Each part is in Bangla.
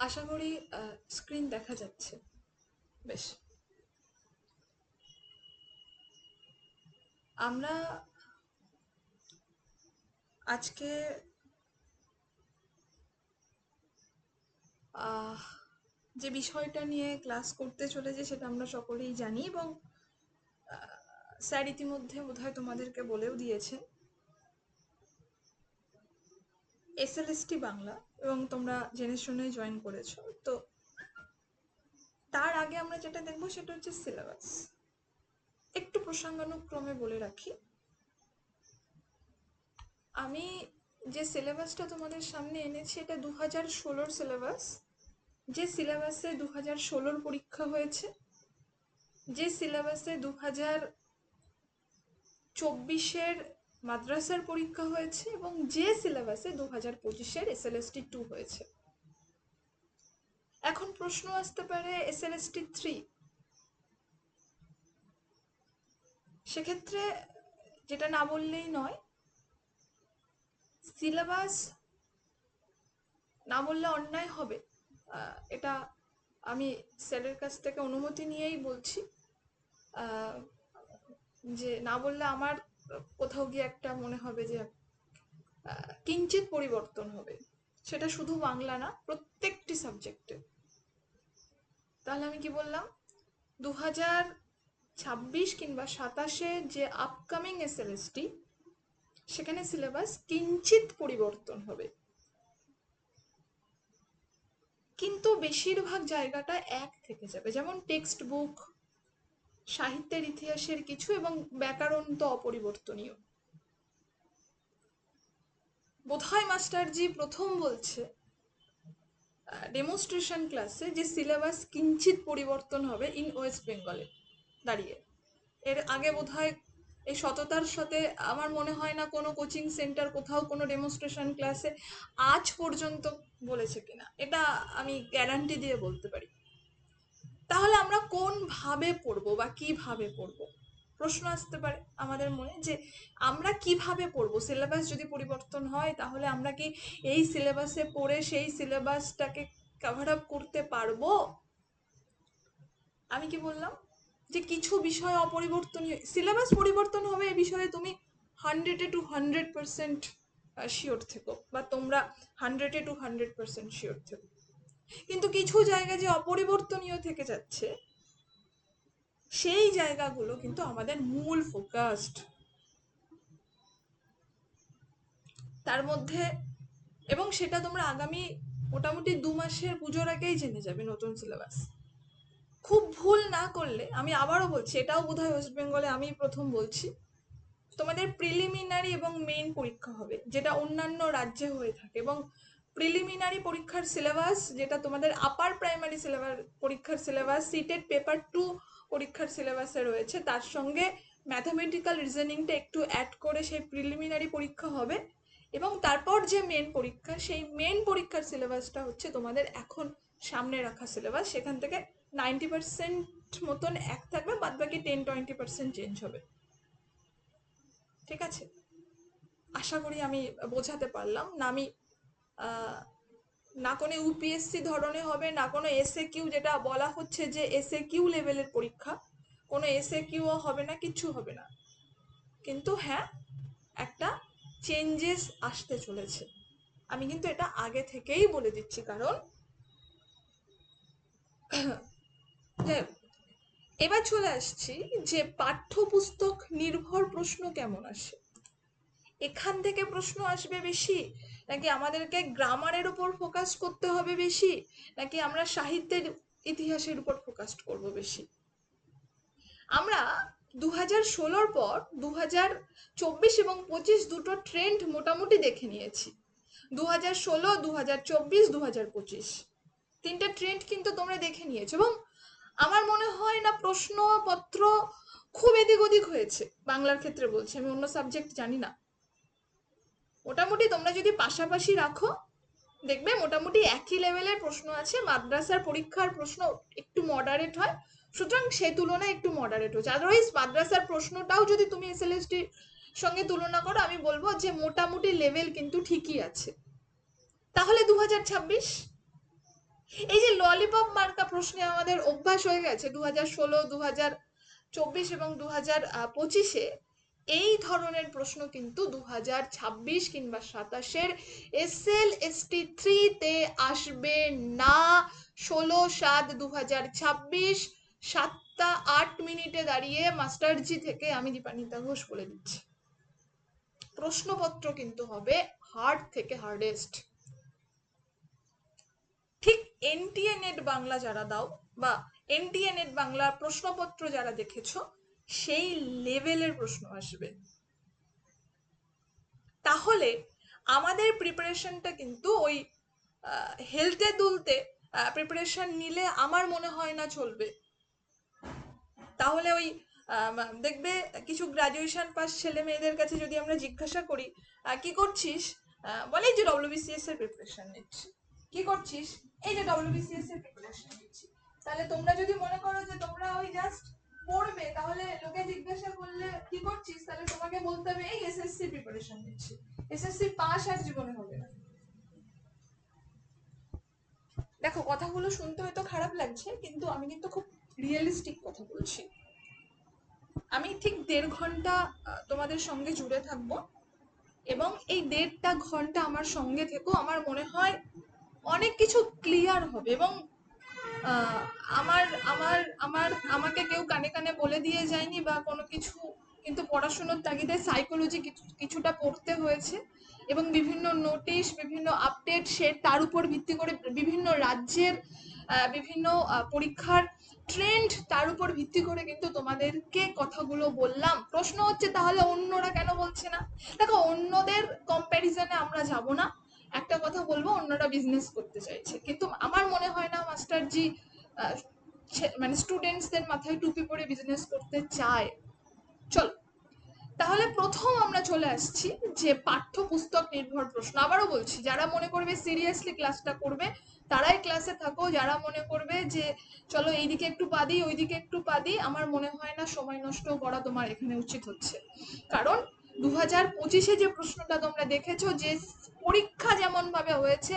আশা করি স্ক্রিন দেখা যাচ্ছে। বেশ, আমরা আজকে আহ, যে বিষয়টা নিয়ে ক্লাস করতে চলেছে সেটা আমরা সকলেই জানি, এবং স্যার ইতিমধ্যে বোধহয় তোমাদেরকে বলেও দিয়েছেন, এসএলএসটি বাংলা, এবং তোমরা জেনে শুনেই জয়েন করেছো। তো তার আগে আমরা যেটা দেখবো সেটা হচ্ছে সিলেবাস। একটু প্রসঙ্গানুক্রমে বলে রাখি, আমি যে সিলেবাসটা তোমাদের সামনে এনেছি এটা 2016 সিলেবাস। যে সিলেবাসে 2016 পরীক্ষা হয়েছে, যে সিলেবাসে 2024 মাদ্রাসার পরীক্ষা হয়েছে, এবং যে সিলেবাসে 2025 SLST 2 হয়েছে। এখন প্রশ্ন আসতে পারে SLST 3, সেক্ষেত্রে যেটা না বললেই নয়, সিলেবাস না বললে অন্যায় হবে। এটা আমি স্যারের কাছ থেকে অনুমতি নিয়েই বলছি, যে না বললে আমার কোথাও গিয়ে একটা মনে হবে যে কিঞ্চিত পরিবর্তন হবে, সেটা শুধু বাংলা না, প্রত্যেকটি সাবজেক্টে। তাহলে আমি কি বললাম, 2026 কিংবা 27-এ যে আপকামিং SLST, সেখানে সিলেবাস কিঞ্চিত পরিবর্তন হবে, কিন্তু বেশিরভাগ জায়গাটা এক থেকে যাবে। যেমন টেক্সট বুক, সাহিত্যের ইতিহাসের কিছু, এবং ব্যাকরণ তো অপরিবর্তনীয়। বোধহয় মাস্টারজি প্রথম বলছে ডেমনস্ট্রেশন ক্লাসে যে সিলেবাস কিঞ্চিত পরিবর্তন হবে ইন ওয়েস্ট বেঙ্গলে দাঁড়িয়ে। এর আগে বোধহয় এই সততার সাথে আমার মনে হয় না কোনো কোচিং সেন্টার কোথাও কোনো ডেমনস্ট্রেশন ক্লাসে আজ পর্যন্ত বলেছে কিনা, এটা আমি গ্যারান্টি দিয়ে বলতে পারি। তাহলে আমরা কোন ভাবে পড়বো বা কিভাবে পড়বো, প্রশ্ন আসতে পারে আমাদের মনে, যে আমরা কিভাবে পড়বো। সিলেবাস যদি পরিবর্তন হয় তাহলে আমরা কি এই সিলেবাসে পড়ে সেই সিলেবাসটাকে কভার আপ করতে পারবো? আমি কি বললাম যে কিছু বিষয় অপরিবর্তনীয়, সিলেবাস পরিবর্তন হবে এ বিষয়ে তুমি 100-200% শিওর থেকো, বা তোমরা 100-200% শিওর থেকো। কিন্তু কিছু জায়গায় যে অপরিবর্তনীয় থেকে যাচ্ছে, সেই জায়গাগুলো কিন্তু আমাদের মূল ফোকাসড। তার মধ্যে, এবং সেটা তোমরা আগামী মোটামুটি 2 মাসের পুজোর আগেই জেনে যাবে নতুন সিলেবাস। খুব ভুল না করলে, আমি আবারও বলছি, এটাও বোধহয় ওয়েস্ট বেঙ্গলে আমি প্রথম বলছি, তোমাদের প্রিলিমিনারি এবং মেইন পরীক্ষা হবে, যেটা অন্যান্য রাজ্যে হয়ে থাকে। এবং প্রিলিমিনারি পরীক্ষার সিলেবাস, যেটা তোমাদের আপার প্রাইমারি সিলেবাস পরীক্ষার সিলেবাস, সিটেড পেপার 2 পরীক্ষার সিলেবাসে রয়েছে, তার সঙ্গে ম্যাথামেটিক্যাল রিজনিংটা একটু অ্যাড করে সেই প্রিলিমিনারি পরীক্ষা হবে। এবং তারপর যে মেন পরীক্ষা, সেই মেন পরীক্ষার সিলেবাসটা হচ্ছে তোমাদের এখন সামনে রাখা সিলেবাস। সেখান থেকে 90% মতন এক থাকবে, বাদ বাকি 10-20% চেঞ্জ হবে। ঠিক আছে, আশা করি আমি বোঝাতে পারলাম না। আমি না কোনো ইউপিএসসি ধরনের হবে, না কোনো এসএ কিউ, যেটা বলা হচ্ছে যে এসএ কিউ লেভেলের পরীক্ষা, কোনো এসএ কিউও হবে না, কিচ্ছু হবে না। কিন্তু হ্যাঁ, একটা চেঞ্জেস আসতে চলেছে। আমি কিন্তু এটা আগে থেকেই বলে দিচ্ছি, কারণ এবার চলে আসছি যে পাঠ্যপুস্তক নির্ভর প্রশ্ন কেমন আসে। এখান থেকে প্রশ্ন আসবে বেশি, নাকি আমাদেরকে গ্রামারের উপর ফোকাস করতে হবে বেশি, নাকি আমরা সাহিত্যের ইতিহাসের উপর ফোকাস করব বেশি? আমরা 2016 পর 2024 এবং 25 দুটো ট্রেন্ড মোটামুটি দেখে নিয়েছি। 2016, 2024, 2025 তিনটা ট্রেন্ড কিন্তু তোমরা দেখে নিয়েছো, এবং আমার মনে হয় না প্রশ্নপত্র খুব এদিক ওদিক হয়েছে। বাংলার ক্ষেত্রে বলছি, আমি অন্য সাবজেক্ট জানি না। মোটামুটি তোমরা যদি পাশাপাশি রাখো, দেখবে মোটামুটি একই লেভেলের প্রশ্ন আছে। মাদ্রাসার পরীক্ষার প্রশ্ন একটু মডারেট হয়, সুতরাং সেই তুলনায় একটু মডারেট হচ্ছে। আদারওয়াইজ মাদ্রাসার প্রশ্নটাও যদি তুমি এসএলএসটির সঙ্গে তুলনা করো, আমি বলবো যে মোটামুটি লেভেল কিন্তু ঠিকই আছে। তাহলে 2026 এই যে ললিপপ মার্কা প্রশ্নে আমাদের অভ্যাস হয়ে গেছে 2016, 2024 এবং 2025-এ, এই ধরনের প্রশ্ন কিন্তু 2026 কিংবা 27-এর SL/ST3-তে আসবে না। 16/7/2026 7টা 8 মিনিটে দাঁড়িয়ে মাস্টারজি থেকে আমি দীপান্বিতা ঘোষ বলে দিচ্ছি, প্রশ্নপত্র কিন্তু হবে হার্ড থেকে হার্ডেস্ট। ঠিক এনটিএ নেট বাংলা যারা দাও বা এনটিএ নেট বাংলার প্রশ্নপত্র যারা দেখেছো, সেই লেভেলের প্রশ্ন আসবে। তাহলে আমাদের প্রিপারেশনটা কিন্তু ওই হেলতে দুলতে প্রিপারেশন নিলে আমার মনে হয় না চলবে। তাহলে ওই দেখবে কিছু গ্রাজুয়েশন পাস ছেলে মেয়েদের কাছে যদি আমরা জিজ্ঞাসা করি কি করছিস, বলে যে ডব্লিউবিসিএস এর প্রিপারেশন নিচ্ছি। কি করছিস? এই যে ডব্লিউবিসিএস এর প্রিপারেশন নিচ্ছি। তাহলে তোমরা যদি মনে করো যে তোমরা ওই জাস্ট পড়বে, তাহলে লোকে জিজ্ঞাসা করলে কি করছিস, তাহলে তোমাকে বলতে হবে এই এসএসসি প্রিপারেশন নিচ্ছি। এসএসসি পাস আর জীবনে হবে না। দেখো কথাগুলো শুনতে হয়তো খারাপ লাগছে, কিন্তু আমি কিন্তু খুব রিয়েলিস্টিক কথা বলছি। আমি ঠিক 1.5 ঘন্টা তোমাদের সঙ্গে জুড়ে থাকবো, এবং এই 1.5টা ঘন্টা আমার সঙ্গে থেকো, আমার মনে হয় অনেক কিছু ক্লিয়ার হবে। এবং আমার আমার আমার আমাকে কেউ কানে কানে বলে দিয়ে যায়নি বা কোনো কিছু, কিন্তু পড়াশোনার তাগিদে সাইকোলজি কিছুটা পড়তে হয়েছে, এবং বিভিন্ন নোটিশ, বিভিন্ন আপডেট, সে তার উপর ভিত্তি করে বিভিন্ন রাজ্যের বিভিন্ন পরীক্ষার ট্রেন্ড, তার উপর ভিত্তি করে কিন্তু তোমাদেরকে কথাগুলো বললাম। প্রশ্ন হচ্ছে তাহলে অন্যরা কেন বলছে না? দেখো, অন্যদের কম্প্যারিজনে আমরা যাব না। একটা কথা বলবো, অন্যরা বিজনেস করতে চাইছে, কিন্তু আমার মনে হয় না মাস্টারজি মানে স্টুডেন্টসদের মাথায় টুপি পরে বিজনেস করতে চায়। চল, তাহলে প্রথম আমরা চলে আসছি যে পাঠ্যপুস্তক নির্ভর প্রশ্ন। আবারও বলছি, যারা মনে করবে সিরিয়াসলি ক্লাসটা করবে তারাই ক্লাসে থাকো। যারা মনে করবে যে চলো এইদিকে একটু পাদি ওইদিকে একটু পাদি, আমার মনে হয় না সময় নষ্ট করা তোমার এখানে উচিত হচ্ছে। কারণ 2025-এ যে প্রশ্নটা তোমরা দেখেছো, যে পরীক্ষা যেমন ভাবে হয়েছে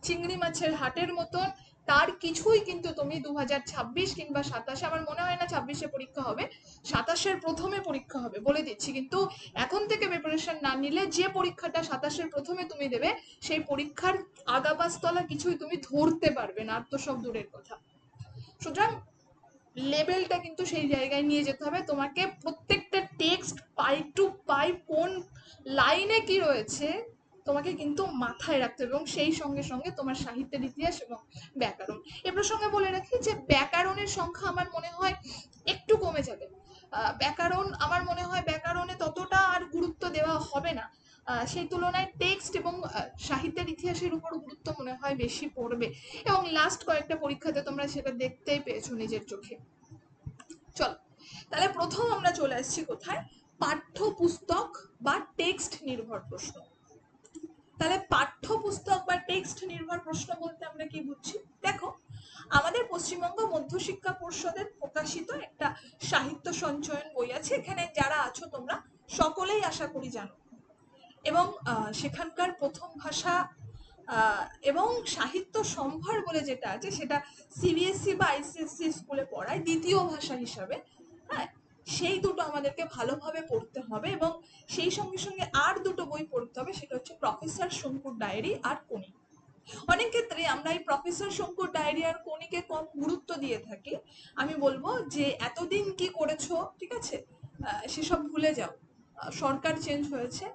চিংড়ি মাছের হাটের মতন, তার কিছুই কিন্তু তুমি 2026 কিংবা 27-এ, আমার মনে হয় না 26-এ পরীক্ষা হবে, 27-এর প্রথমে পরীক্ষা হবে বলে দিচ্ছি। কিন্তু এখন থেকে প্রিপারেশন না নিলে যে পরীক্ষাটা 27-এর প্রথমে তুমি দেবে, সেই পরীক্ষার আগাবাস্তলা কিছুই তুমি ধরতে পারবে না, আর তো সব দূরের কথা। সুতরাং লেভেলটা কিন্তু সেই জায়গায় নিয়ে যেতে হবে তোমাকে। প্রত্যেকটা টেক্সট পাই টু পাই কোন লাইনে কি রয়েছে তোমাকে কিন্তু মাথায় রাখতে হবে, এবং সেই সঙ্গে সঙ্গে তোমার সাহিত্যের ইতিহাস এবং ব্যাকরণ। এ প্রসঙ্গে বলে রাখি যে ব্যাকরণের সংখ্যা আমার মনে হয় একটু কমে যাবে। ব্যাকরণ, আমার মনে হয় ব্যাকরণে ততটা আর গুরুত্ব দেওয়া হবে না, সেই তুলনায় টেক্সট এবং সাহিত্যের ইতিহাসের উপর গুরুত্ব মনে হয় বেশি পড়বে। এবং লাস্ট কয়েকটা পরীক্ষাতে তোমরা সেটা দেখতেই পেয়েছো নিজের চোখে। চল, তাহলে প্রথম আমরা চলে আসছি কোথায়? পাঠ্যপুস্তক বা টেক্সট নির্ভর প্রশ্ন। তাহলে পাঠ্যপুস্তক বা টেক্সট নির্ভর প্রশ্ন বলতে আমরা কি বুঝছি? দেখো, আমাদের পশ্চিমবঙ্গ মধ্যশিক্ষা পর্ষদের প্রকাশিত একটা সাহিত্য সঞ্চয়ন বই আছে, এখানে যারা আছো তোমরা সকলেই আশা করি জানো। এবং সেখানকার প্রথম ভাষা এবং সাহিত্য সম্ভার বলে যেটা আছে, সেটা সিবিএসসি বা আইসিএসসি স্কুলে পড়ায় দ্বিতীয় ভাষা হিসাবে। হ্যাঁ, সেই দুটো আমাদেরকে ভালোভাবে পড়তে হবে, এবং সেই সঙ্গে সঙ্গে আর দুটো বই পড়তে হবে, সেটা হচ্ছে প্রফেসর শঙ্কুর ডায়েরি আর কোনি। অনেক ক্ষেত্রে আমরা এই প্রফেসর শঙ্কুর ডায়েরি আর কোনিকে কম গুরুত্ব দিয়ে থাকি। আমি বলবো যে এতদিন কি করেছো, ঠিক আছে, সেসব ভুলে যাও। সরকার চেঞ্জ হয়েছে,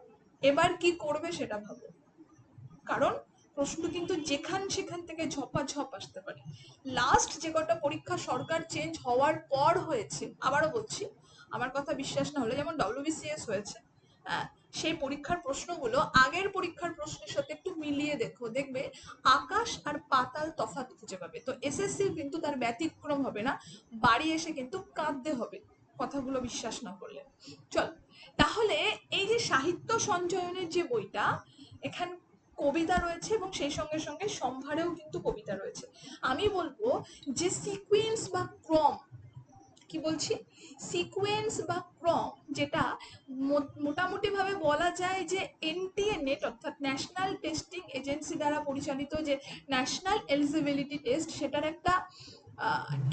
এবার কি করবে সেটা ভাবো। কারণ প্রশ্ন কিন্তু সেখান থেকে ঝপাঝপ আসতে পারে। লাস্ট যে কটা পরীক্ষা সরকার চেঞ্জ হওয়ার পর হয়েছে, আবারও বলছি, আমার কথা বিশ্বাস না হলে, যেমন ডব্লিউবিসিএস হয়েছে, সেই পরীক্ষার প্রশ্নগুলো আগের পরীক্ষার প্রশ্নের সাথে একটু মিলিয়ে দেখবে আকাশ আর পাতাল তফাৎ খুঁজে পাবে। তো এসএসসি কিন্তু তার ব্যতিক্রম হবে না, বাড়ি এসে কিন্তু কাঁদতে হবে কথাগুলো বিশ্বাস না করলে। চল, তাহলে এই যে সাহিত্য সঞ্চয়নের যে বইটা, এখানে কবিতা রয়েছে এবং সেই সঙ্গে সঙ্গে সম্ভারেও কিন্তু কবিতা রয়েছে। আমি বলবো যে সিকোয়েন্স বা ক্রম, কি বলছি, সিকোয়েন্স বা ফর্ম, যেটা মোটামুটি ভাবে বলা যায় যে এনটিএ নেট অর্থাৎ ন্যাশনাল টেস্টিং এজেন্সি দ্বারা পরিচালিত যে ন্যাশনাল এলিজিবিলিটি টেস্ট, সেটার একটা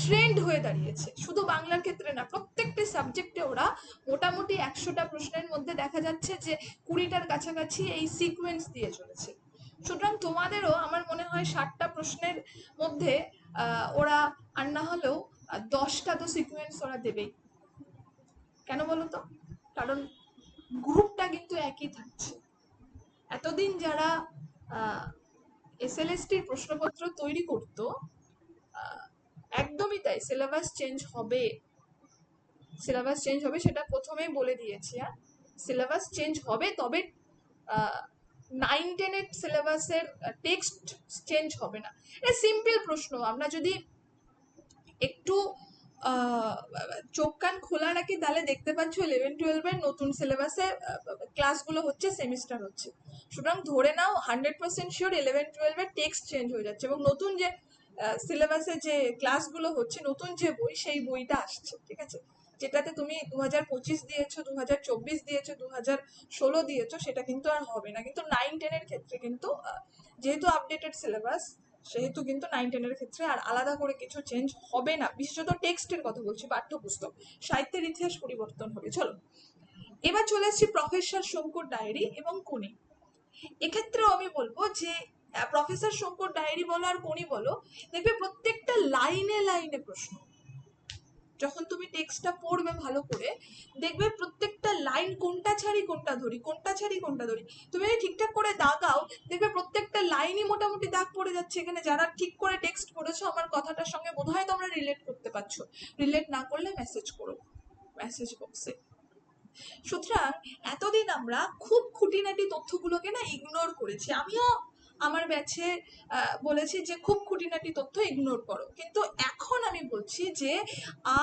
ট্রেন্ড হয়ে দাঁড়িয়েছে। শুধু বাংলার ক্ষেত্রে না, প্রত্যেকটি সাবজেক্টে ওরা মোটামুটি 100টা প্রশ্নের মধ্যে দেখা যাচ্ছে যে 20টার কাছাকাছি এই সিকোয়েন্স দিয়ে চলেছে। সুতরাং তোমাদেরও আমার মনে হয় 60টা প্রশ্নের মধ্যে ওরা আর না হলেও 10টা তো সিকোয়েন্স ওরা দেবেই। কেন বলো তো? কারণ গ্রুপটা কিন্তু একই থাকছে। এতদিন যারা এসএলএসটির প্রশ্নপত্র তৈরি করতো, একদমই তাই, সিলেবাস চেঞ্জ হবে। সিলেবাস চেঞ্জ হবে, সেটা প্রথমেই বলে দিয়েছি। সিলেবাস চেঞ্জ হবে, তবে 9-10 সিলেবাসের টেক্সট চেঞ্জ হবে না। এটা সিম্পল প্রশ্ন। আমরা যদি একটু চোখ কান খোলা রাখি তাহলে দেখতে পাচ্ছ 11-12 নতুন সিলেবাসে ক্লাসগুলো হচ্ছে, সেমিস্টার হচ্ছে। সুতরাং ধরে নাও 100% শিওর 11-12 টেক্সট চেঞ্জ হয়ে যাচ্ছে এবং নতুন যে সিলেবাসে যে ক্লাসগুলো হচ্ছে, নতুন যে বই, সেই বইটা আসছে। ঠিক আছে? যেটাতে তুমি 2025 দিয়েছো, 2024 দিয়েছো, 2016 দিয়েছো, সেটা কিন্তু আর হবে না। কিন্তু 9-10 ক্ষেত্রে কিন্তু যেহেতু আপডেটেড সিলেবাস, সেহেতু কিন্তু 9-10 ক্ষেত্রে আর আলাদা করে কিছু চেঞ্জ হবে না। বিশেষত টেক্সটের কথা বলছি, পাঠ্যপুস্তক। সাহিত্যের ইতিহাস পরিবর্তন হবে। চলো এবার চলে আসছি প্রফেসর শঙ্কুর ডায়েরি এবং কোনি। এক্ষেত্রেও আমি বলবো যে প্রফেসর শঙ্কুর ডায়েরি বলো আর কোনি বলো, দেখবে প্রত্যেকটা লাইনে লাইনে প্রশ্ন। যখন তুমি টেক্সটটা পড়বে ভালো করে, দেখবে প্রত্যেকটা লাইন কোনটা ছাড়ি কোনটা ধরি, কোনটা ছাড়ি কোনটা ধরি। তুমি যদি ঠিকঠাক করে দাগাও, দেখবে প্রত্যেকটা লাইনই মোটামুটি দাগ পড়ে যাচ্ছে। এখানে যারা ঠিক করে টেক্সট পড়েছো, আমার কথাটার সঙ্গে বোধহয় তোমরা রিলেট করতে পারছো। রিলেট না করলে মেসেজ করো মেসেজ বক্সে। সুতরাং এতদিন আমরা খুব খুঁটিনাটি তথ্যগুলোকে না ইগনোর করেছি। আমিও আমার ব্যাচে বলেছি যে খুব খুঁটিনাটি তথ্য ইগনোর করো, কিন্তু এখন আমি বলছি যে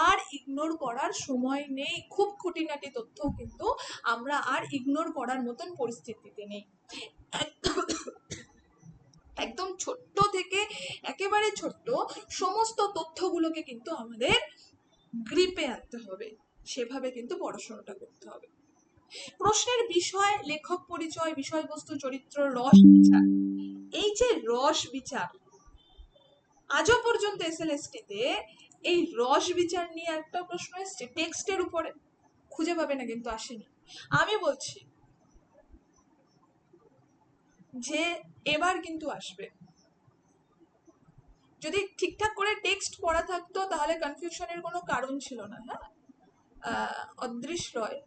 আর ইগনোর করার সময় নেই। খুব খুঁটিনাটি তথ্য কিন্তু আমরা আর ইগনোর করার মতন পরিস্থিতিতে নেই। একদম ছোট্ট থেকে একেবারে ছোট্ট সমস্ত তথ্যগুলোকে কিন্তু আমাদের গ্রিপে আনতে হবে, সেভাবে কিন্তু পড়াশোনাটা করতে হবে। প্রশ্নের বিষয়, লেখক পরিচয়, বিষয়বস্তু, চরিত্র, রস বিচার। এই যে রস বিচার, আজও পর্যন্ত এসএলএসটিতে এই রস বিচার নিয়ে একটা প্রশ্ন এসছে টেক্সটের উপরে, খুঁজে পাবে না, কিন্তু আসেনি। আমি বলছি যে এবার কিন্তু আসবে। যদি ঠিকঠাক করে টেক্সট পড়া থাকতো তাহলে কনফিউশনের কোনো কারণ ছিল না। হ্যাঁ, অদৃশ্য রয়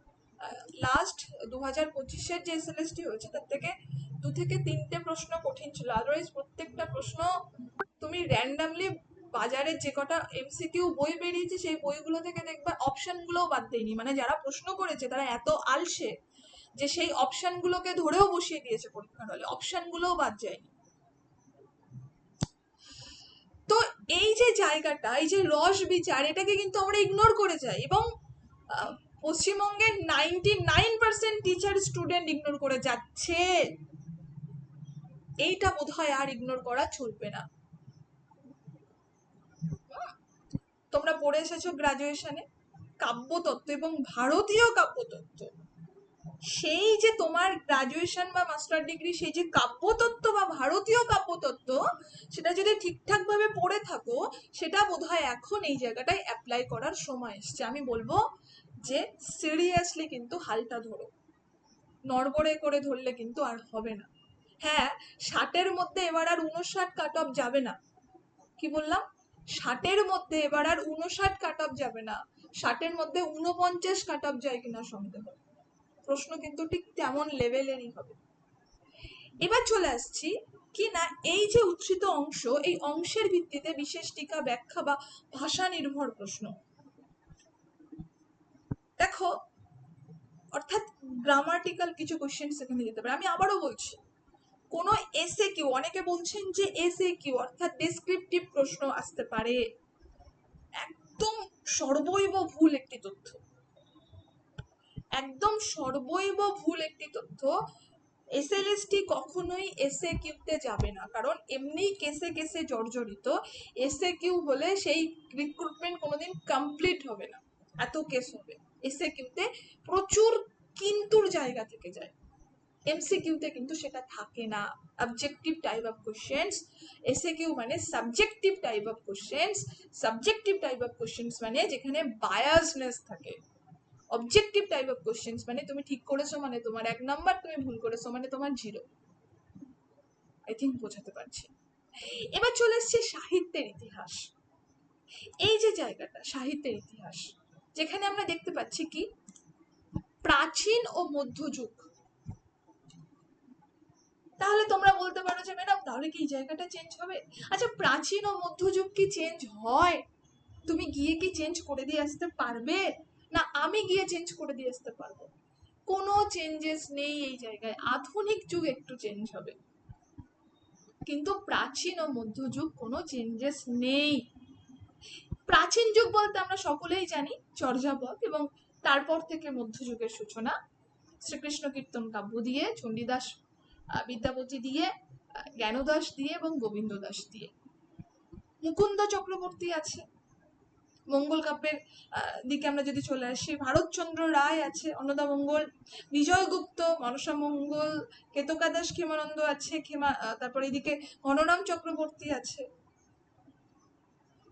লাস্ট 2025-এর যে এসএলএসটি হয়েছে, তার থেকে 2 থেকে 3টে প্রশ্ন কঠিন ছিল। আদারওয়াইজ প্রত্যেকটা প্রশ্ন তুমি র্যান্ডামলি বাজারে যে কটা এমসিকিউ বই বেরিয়েছে, সেই বইগুলো থেকে দেখবা অপশনগুলোও বাদ দেয়নি। মানে যারা প্রশ্ন করেছে তারা এত আলসে যে সেই অপশনগুলোকে ধরেও বসিয়ে দিয়েছে পরীক্ষার হলে, অপশনগুলোও বাদ যায়নি। তো এই যে জায়গাটা, এই যে রস বিচার, এটাকে কিন্তু আমরা ইগনোর করে যাই এবং পশ্চিমবঙ্গের 99% টিচার স্টুডেন্ট ইগনোর করে যাচ্ছে। এইটা বোধহয় আর ইগনোর করা চলবে না। তোমরা পড়ে এসেছো গ্রাজুয়েশনে কাব্যতত্ত্ব এবং ভারতীয় কাব্যতত্ত্ব। সেই যে তোমার গ্রাজুয়েশন বা মাস্টার ডিগ্রি, সেই যে কাব্যতত্ত্ব বা ভারতীয় কাব্যতত্ত্ব, সেটা যদি ঠিকঠাক ভাবে পড়ে থাকো, সেটা বোধহয় এখন এই জায়গাটায় অ্যাপ্লাই করার সময় এসছে। আমি বলবো যে সিরিয়াসলি কিন্তু হালটা ধরো, নড়বড়ে করে ধরলে কিন্তু আর হবে না। হ্যাঁ, 60-এর মধ্যে এবার আর 59 কাট অফ যাবে না। কি বললাম? 60-এর মধ্যে এবার আর 59 কাট অফ যাবে না। 60-এর মধ্যে 49 কাট অফ যায় কিনা সন্দেহ। প্রশ্ন কিন্তু ঠিক তেমন লেভেলেরই হবে। এবার চলে আসছি কি না, এই যে উচ্ছিত অংশ, এই অংশের ভিত্তিতে বিশেষ টিকা, ব্যাখ্যা বা ভাষা নির্ভর প্রশ্ন। দেখো, অর্থাৎ গ্রামাটিক্যাল কিছু কোশ্চেন সেখানে যেতে পারে। আমি আবারও বলছি, কোনো এসএ কিউ, অনেকে বলছেন যে এসএ কিউ অর্থাৎ ডেসক্রিপটিভ প্রশ্ন আসতে পারে, একদম সর্বৈব ভুল একটি তথ্য। একদম সর্বৈব ভুল একটি তথ্য। এসএলএসটি কখনোই এসএ কিউতে যাবে না, কারণ এমনি কেসে কেসে জর্জরিত। এসএ কিউ হলে সেই রিক্রুটমেন্ট কোনোদিন কমপ্লিট হবে না, এত কেস হবে। এসএকিউতে প্রচুর কিন্তুর জায়গা থেকে যায়, এমসিকিউতে কিন্তু সেটা থাকে না। Objective type of questions, SAQ মানে subjective type of questions, subjective type of questions মানে যেখানে বায়াসনেস থাকে, অবজেক্টিভ টাইপ অফ কোশ্চেন্স মানে তুমি ঠিক করেছো মানে তোমার 1 নাম্বার, তুমি ভুল করেছো মানে তোমার 0। আই থিঙ্ক বোঝাতে পারছি। এবার চলে এসছে সাহিত্যের ইতিহাস। এই যে জায়গাটা সাহিত্যের ইতিহাস, যেখানে আমরা দেখতে পাচ্ছি কি প্রাচীন ও মধ্যযুগ। তাহলে তোমরা বলতে পারো যে ম্যাডাম তাহলে কি এই জায়গাটা চেঞ্জ হবে? আচ্ছা, প্রাচীন ও মধ্যযুগ কি চেঞ্জ হয়? তুমি গিয়ে কি চেঞ্জ করে দিয়ে আসতে পারবে? না আমি গিয়ে চেঞ্জ করে দিয়ে আসতে পারবো? কোনো চেঞ্জেস নেই এই জায়গায়। আধুনিক যুগ একটু চেঞ্জ হবে, কিন্তু প্রাচীন ও মধ্যযুগ কোনো চেঞ্জেস নেই। প্রাচীন যুগ বলতে আমরা সকলেই জানি চর্যাপদ, এবং তারপর থেকে মধ্যযুগের সূচনা শ্রীকৃষ্ণ কীর্তন কাব্য দিয়ে, চণ্ডীদাস বিদ্যাপতি দিয়ে, জ্ঞানদাস দিয়ে এবং গোবিন্দ দাস দিয়ে। মুকুন্দ চক্রবর্তী আছে। মঙ্গল কাব্যের দিকে আমরা যদি চলে আসি, ভারতচন্দ্র রায় আছে, অন্নদা মঙ্গল, বিজয় গুপ্ত, মনসা মঙ্গল, কেতকা দাস ক্ষেমানন্দ আছে, তারপর এদিকে ঘনরাম চক্রবর্তী আছে।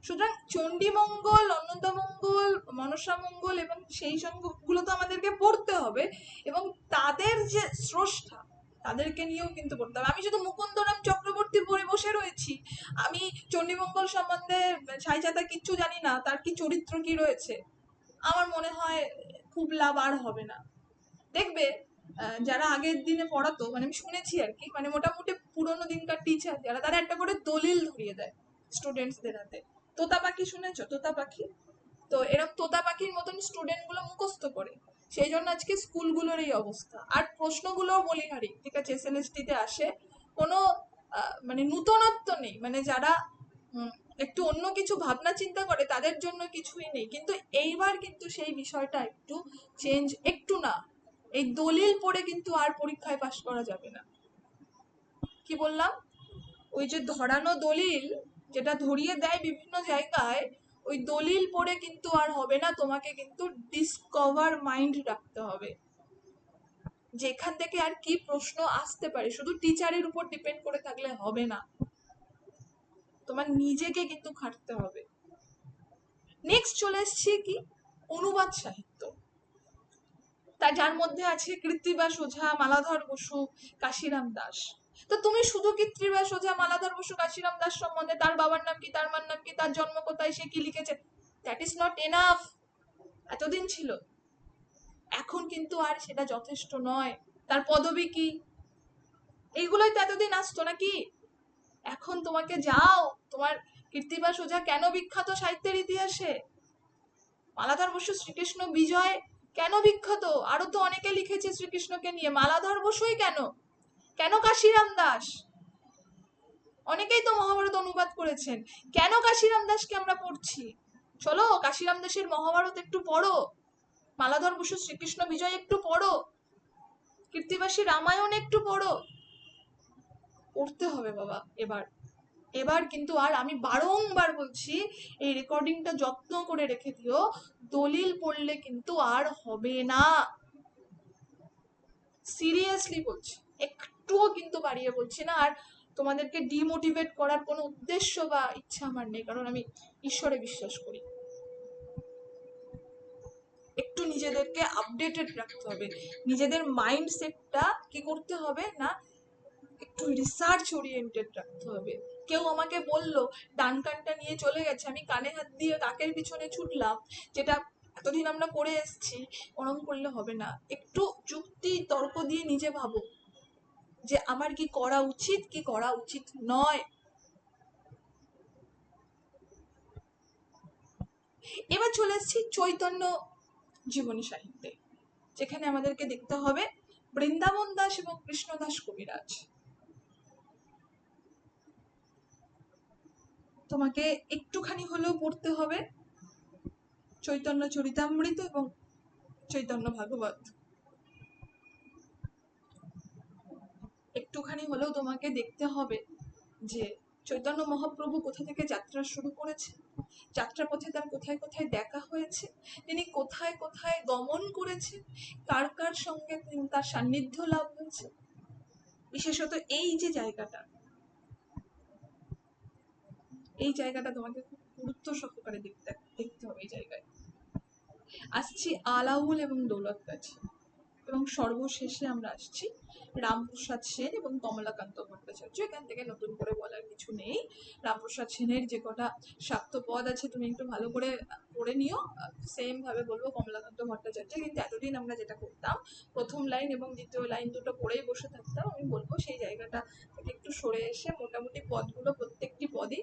সুতরাং চণ্ডীমঙ্গল, অন্নদামঙ্গল, মনসা মঙ্গল এবং সেই সবগুলো তো আমাদেরকে পড়তে হবে, এবং তাদের যে স্রষ্টা তাদেরকে নিয়েও কিন্তু পড়তে হবে। আমি শুধু মুকুন্দরাম চক্রবর্তী পড়ে বসে রয়েছি, আমি চণ্ডীমঙ্গল সম্বন্ধে ছাইচাতা কিচ্ছু জানি না, তার কি চরিত্র কি রয়েছে, আমার মনে হয় খুব লাভ আর হবে না। দেখবে যারা আগের দিনে পড়াতো, মানে আমি শুনেছি আর কি, মানে মোটামুটি পুরোনো দিনকার টিচার যারা, তারা একটা করে দলিল ধরিয়ে দেয় স্টুডেন্টসদের হাতে। তোতা পাখি শুনেছো? তোতা পাখি, তো এরকম তোতা পাখির মতন স্টুডেন্ট গুলো মুখস্থ করে, সেই জন্য আজকে স্কুলগুলোর এই অবস্থা। আর প্রশ্নগুলোও বলিহারি, ঠিক আছে, এসএলএসটি তে আসে, কোনো মানে নূতনত্ব নেই, মানে যারা একটু অন্য কিছু ভাবনা চিন্তা করে তাদের জন্য কিছুই নেই। কিন্তু এইবার কিন্তু সেই বিষয়টা একটু চেঞ্জ, একটু না, এই দলিল পড়ে কিন্তু আর পরীক্ষায় পাশ করা যাবে না। কি বললাম? ওই যে ধরানো দলিল যেটা ধরিয়ে দেয় বিভিন্ন জায়গায়, ওই দলিল পড়ে কিন্তু আর হবে না, তোমাকে কিন্তু ডিসকভার মাইন্ড রাখতে হবে, যেখান থেকে আর কি প্রশ্ন আসতে পারে। শুধু টিচারের উপর ডিপেন্ড করে থাকলে হবে না, তোমার নিজেকে কিন্তু খাটতে হবে। নেক্সট চলে এসছে কি অনুবাদ সাহিত্য, তা যার মধ্যে আছে কৃত্তিবাস ওঝা, মালাধর বসু, কাশিরাম দাস। তো তুমি শুধু কৃত্তিবাস ওঝা, মালাধর বসু, কাশিরাম দাস সম্বন্ধে, তার বাবার নাম কি, তার মার নাম কি, তার জন্ম কোথায়, সে কি লিখেছে, দ্যাট ইজ নট এনাফ। এতদিন ছিল, এখন কিন্তু আর সেটা যথেষ্ট নয়। তার পদবী কি, এইগুলোই তো এতদিন আসতো নাকি? এখন তোমাকে যাও, তোমার কৃত্তিবাস ওঝা কেন বিখ্যাত সাহিত্যের ইতিহাসে, মালাধর বসু শ্রীকৃষ্ণ বিজয় কেন বিখ্যাত, আরো তো অনেকে লিখেছে শ্রীকৃষ্ণকে নিয়ে, মালাধর বসুই কেন, কেন কাশিরাম দাস, অনেকেই তো মহাভারত অনুবাদ করেছেন, কেন কাশিরাম দাসকে আমরা পড়ছি? চলো কাশিরাম দাসের মহাভারত একটু পড়ো, মালাধর বসু শ্রীকৃষ্ণ বিজয় একটু পড়ো, কৃত্তিবাসী রামায়ণ একটু পড়ো। পড়তে হবে বাবা এবার। এবার কিন্তু আর, আমি বারংবার বলছি, এই রেকর্ডিংটা যত্ন করে রেখে দিও, দলিল পড়লে কিন্তু আর হবে না, সিরিয়াসলি বলছি, একটুও কিন্তু বাড়িয়ে বলছি না। আর তোমাদেরকে ডিমোটিভেট করার কোনো উদ্দেশ্য বা ইচ্ছা আমার নেই, কারণ আমি ঈশ্বরে বিশ্বাস করি। একটু নিজেদেরকে আপডেটেড রাখতে হবে, নিজেদের মাইন্ডসেটটা কি করতে হবে না, একটু রিসার্চ ওরিয়েন্টেড রাখতে হবে। কেউ আমাকে বললো, ডান কানটা নিয়ে চলে গেছে, আমি কানে হাত দিয়ে কাকের পিছনে ছুটলাম, যেটা এতদিন আমরা করে এসেছি, ওরম করলে হবে না। একটু যুক্তি তর্ক দিয়ে নিজে ভাবো যে আমার কি করা উচিত, কি করা উচিত নয়। এবার চলে এসেছি চৈতন্য জীবনী সাহিত্যে, যেখানে আমাদেরকে দেখতে হবে বৃন্দাবন দাস এবং কৃষ্ণদাস কবিরাজ। তোমাকে একটুখানি হলেও পড়তে হবে চৈতন্য চরিতামৃত এবং চৈতন্য ভাগবত, একটুখানি হলেও তোমাকে দেখতে হবে যে চৈতন্য মহাপ্রভু কোথা থেকে যাত্রা শুরু করেছে, যাত্রাপথে তার কোথায় কোথায় দেখা হয়েছে, তিনি কোথায় কোথায় গমন করেছেন, কার কার সঙ্গে তার সান্নিধ্য লাভ হয়েছে। বিশেষত এই যে জায়গাটা, এই জায়গাটা তোমাকে খুব গুরুত্ব সহকারে দেখতে হবে। এই জায়গায় আসছি আলাউল এবং দৌলতগাছি, এবং সর্বশেষে আমরা আসছি রামপ্রসাদ সেন এবং কমলাকান্ত ভট্টাচার্য। এখান থেকে নতুন করে বলার কিছু নেই। রামপ্রসাদ সেনের যে কটা শাক্ত পদ আছে তুমি একটু ভালো করে পড়ে নিও। সেম ভাবে বলবো কমলাকান্ত ভট্টাচার্য। কিন্তু এতদিন আমরা যেটা করতাম, প্রথম লাইন এবং দ্বিতীয় লাইন দুটো পড়েই বসে থাকতাম। আমি বলবো সেই জায়গাটা থেকে একটু সরে এসে মোটামুটি পদগুলো প্রত্যেকটি পদই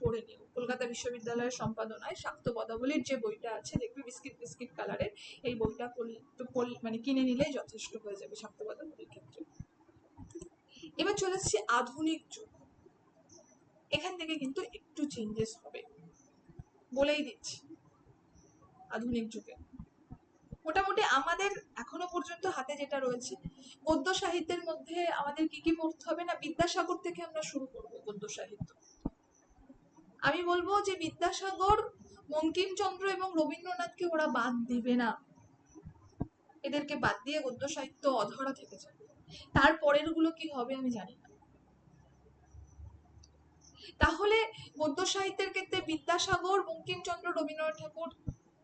পড়ে নিও। কলকাতা বিশ্ববিদ্যালয়ের সম্পাদনায় শাক্ত পদাবলীর যে বইটা আছে, দেখবি বিস্কিট বিস্কিট কালারের, এই বইটা মানে কিনে নিলেই যথেষ্ট হয়ে যাবে শাক্ত পদাবলীর ক্ষেত্রে। এবার চলে আসছি আধুনিক যুগ। এখান থেকে কিন্তু একটু চেঞ্জেস হবে, বলেই দিচ্ছি। আধুনিক যুগে মোটামুটি আমাদের এখনো পর্যন্ত হাতে যেটা রয়েছে, গদ্য সাহিত্যের মধ্যে আমাদের কি কি পড়তে হবে না, বিদ্যাসাগর থেকে আমরা শুরু করবো গদ্য সাহিত্য। আমি বলবো যে বিদ্যাসাগর, বঙ্কিমচন্দ্র এবং রবীন্দ্রনাথকে ওরা বাদ দিবে না, এদেরকে বাদ দিয়ে গদ্য সাহিত্য অধরা থেকে যাবে। তারপরের গুলো কি হবে আমি জানি না। তাহলে গদ্য সাহিত্যের ক্ষেত্রে বিদ্যাসাগর, বঙ্কিমচন্দ্র, রবীন্দ্রনাথ ঠাকুর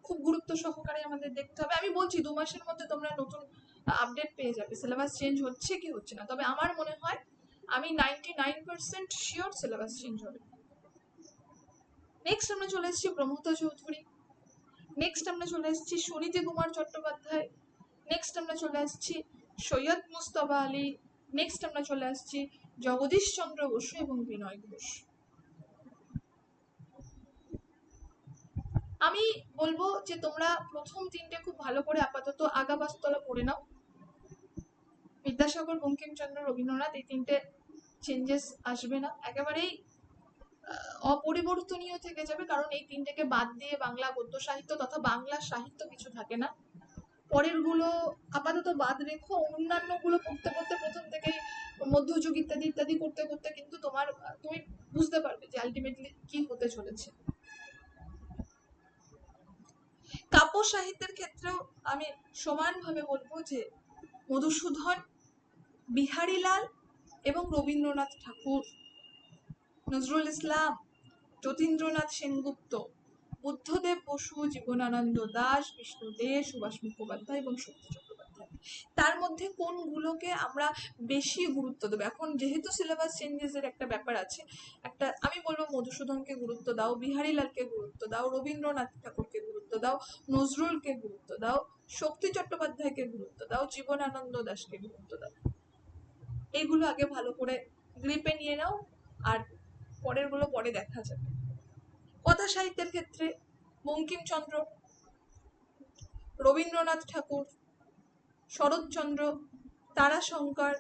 খুব গুরুত্ব সহকারে আমাদের দেখতে হবে। আমি বলছি 2 মাসের মধ্যে তোমরা নতুন আপডেট পেয়ে যাবে, সিলেবাস চেঞ্জ হচ্ছে কি হচ্ছে না। তবে আমার মনে হয়, আমি 99% শিওর সিলেবাস চেঞ্জ হবে। নেক্সট আমরা চলে এসেছি প্রমথ চৌধুরী, নেক্সট আমরা চলে এসেছি সুনীতি কুমার চট্টোপাধ্যায়, নেক্সট আমরা চলে আসছি সৈয়দ মুস্তফা আলী, নেক্সট আমরা চলে আসছি জগদীশ চন্দ্র বসু এবং বিনয় ঘোষ। আমি বলবো যে তোমরা প্রথম 3টে খুব ভালো করে আপাতত আগাবাস্তলা পড়ে নাও। বিদ্যাসাগর, বঙ্কিমচন্দ্র, রবীন্দ্রনাথ, এই 3টে চেঞ্জেস আসবে না, একেবারেই অপরিবর্তনীয় থেকে যাবে। কারণ এই 3টেকে বাদ দিয়ে বাংলা গদ্য সাহিত্য তথা বাংলা সাহিত্য কিছু থাকে না। পরের গুলো আপাতত বাদ রেখো, অন্যান্য গুলো পড়তে পড়তে প্রথম থেকেই মধ্যযুগ ইত্যাদি ইত্যাদি করতে করতে কিন্তু তুমি বুঝতে পারবে যে আলটিমেটলি কি হতে চলেছে। কাব্য সাহিত্যের ক্ষেত্রেও আমি সমানভাবে বলবো যে মধুসূদন, বিহারীলাল এবং রবীন্দ্রনাথ ঠাকুর, নজরুল ইসলাম, যতীন্দ্রনাথ সেনগুপ্ত, বুদ্ধদেব বসু, জীবনানন্দ দাশ, বিষ্ণু দে, সুভাষ মুখোপাধ্যায় এবং শক্তি চট্টোপাধ্যায়। তার মধ্যে কোনগুলোকে আমরা বেশি গুরুত্ব দেবো? এখন যেহেতু সিলেবাস চেঞ্জেসের একটা ব্যাপার আছে, আমি বলবো মধুসূদনকে গুরুত্ব দাও, বিহারীলালকে গুরুত্ব দাও, রবীন্দ্রনাথ ঠাকুরকে গুরুত্ব দাও, নজরুলকে গুরুত্ব দাও, শক্তি চট্টোপাধ্যায়কে গুরুত্ব দাও, জীবনানন্দ দাশকে গুরুত্ব দাও। এইগুলো আগে ভালো করে গ্রিপে নিয়ে নাও, আর পরের গুলো পরে দেখা যাবে। কথা সাহিত্যের ক্ষেত্রে বঙ্কিমচন্দ্র, রবীন্দ্রনাথ ঠাকুর, শরৎচন্দ্র, তারাশঙ্কর,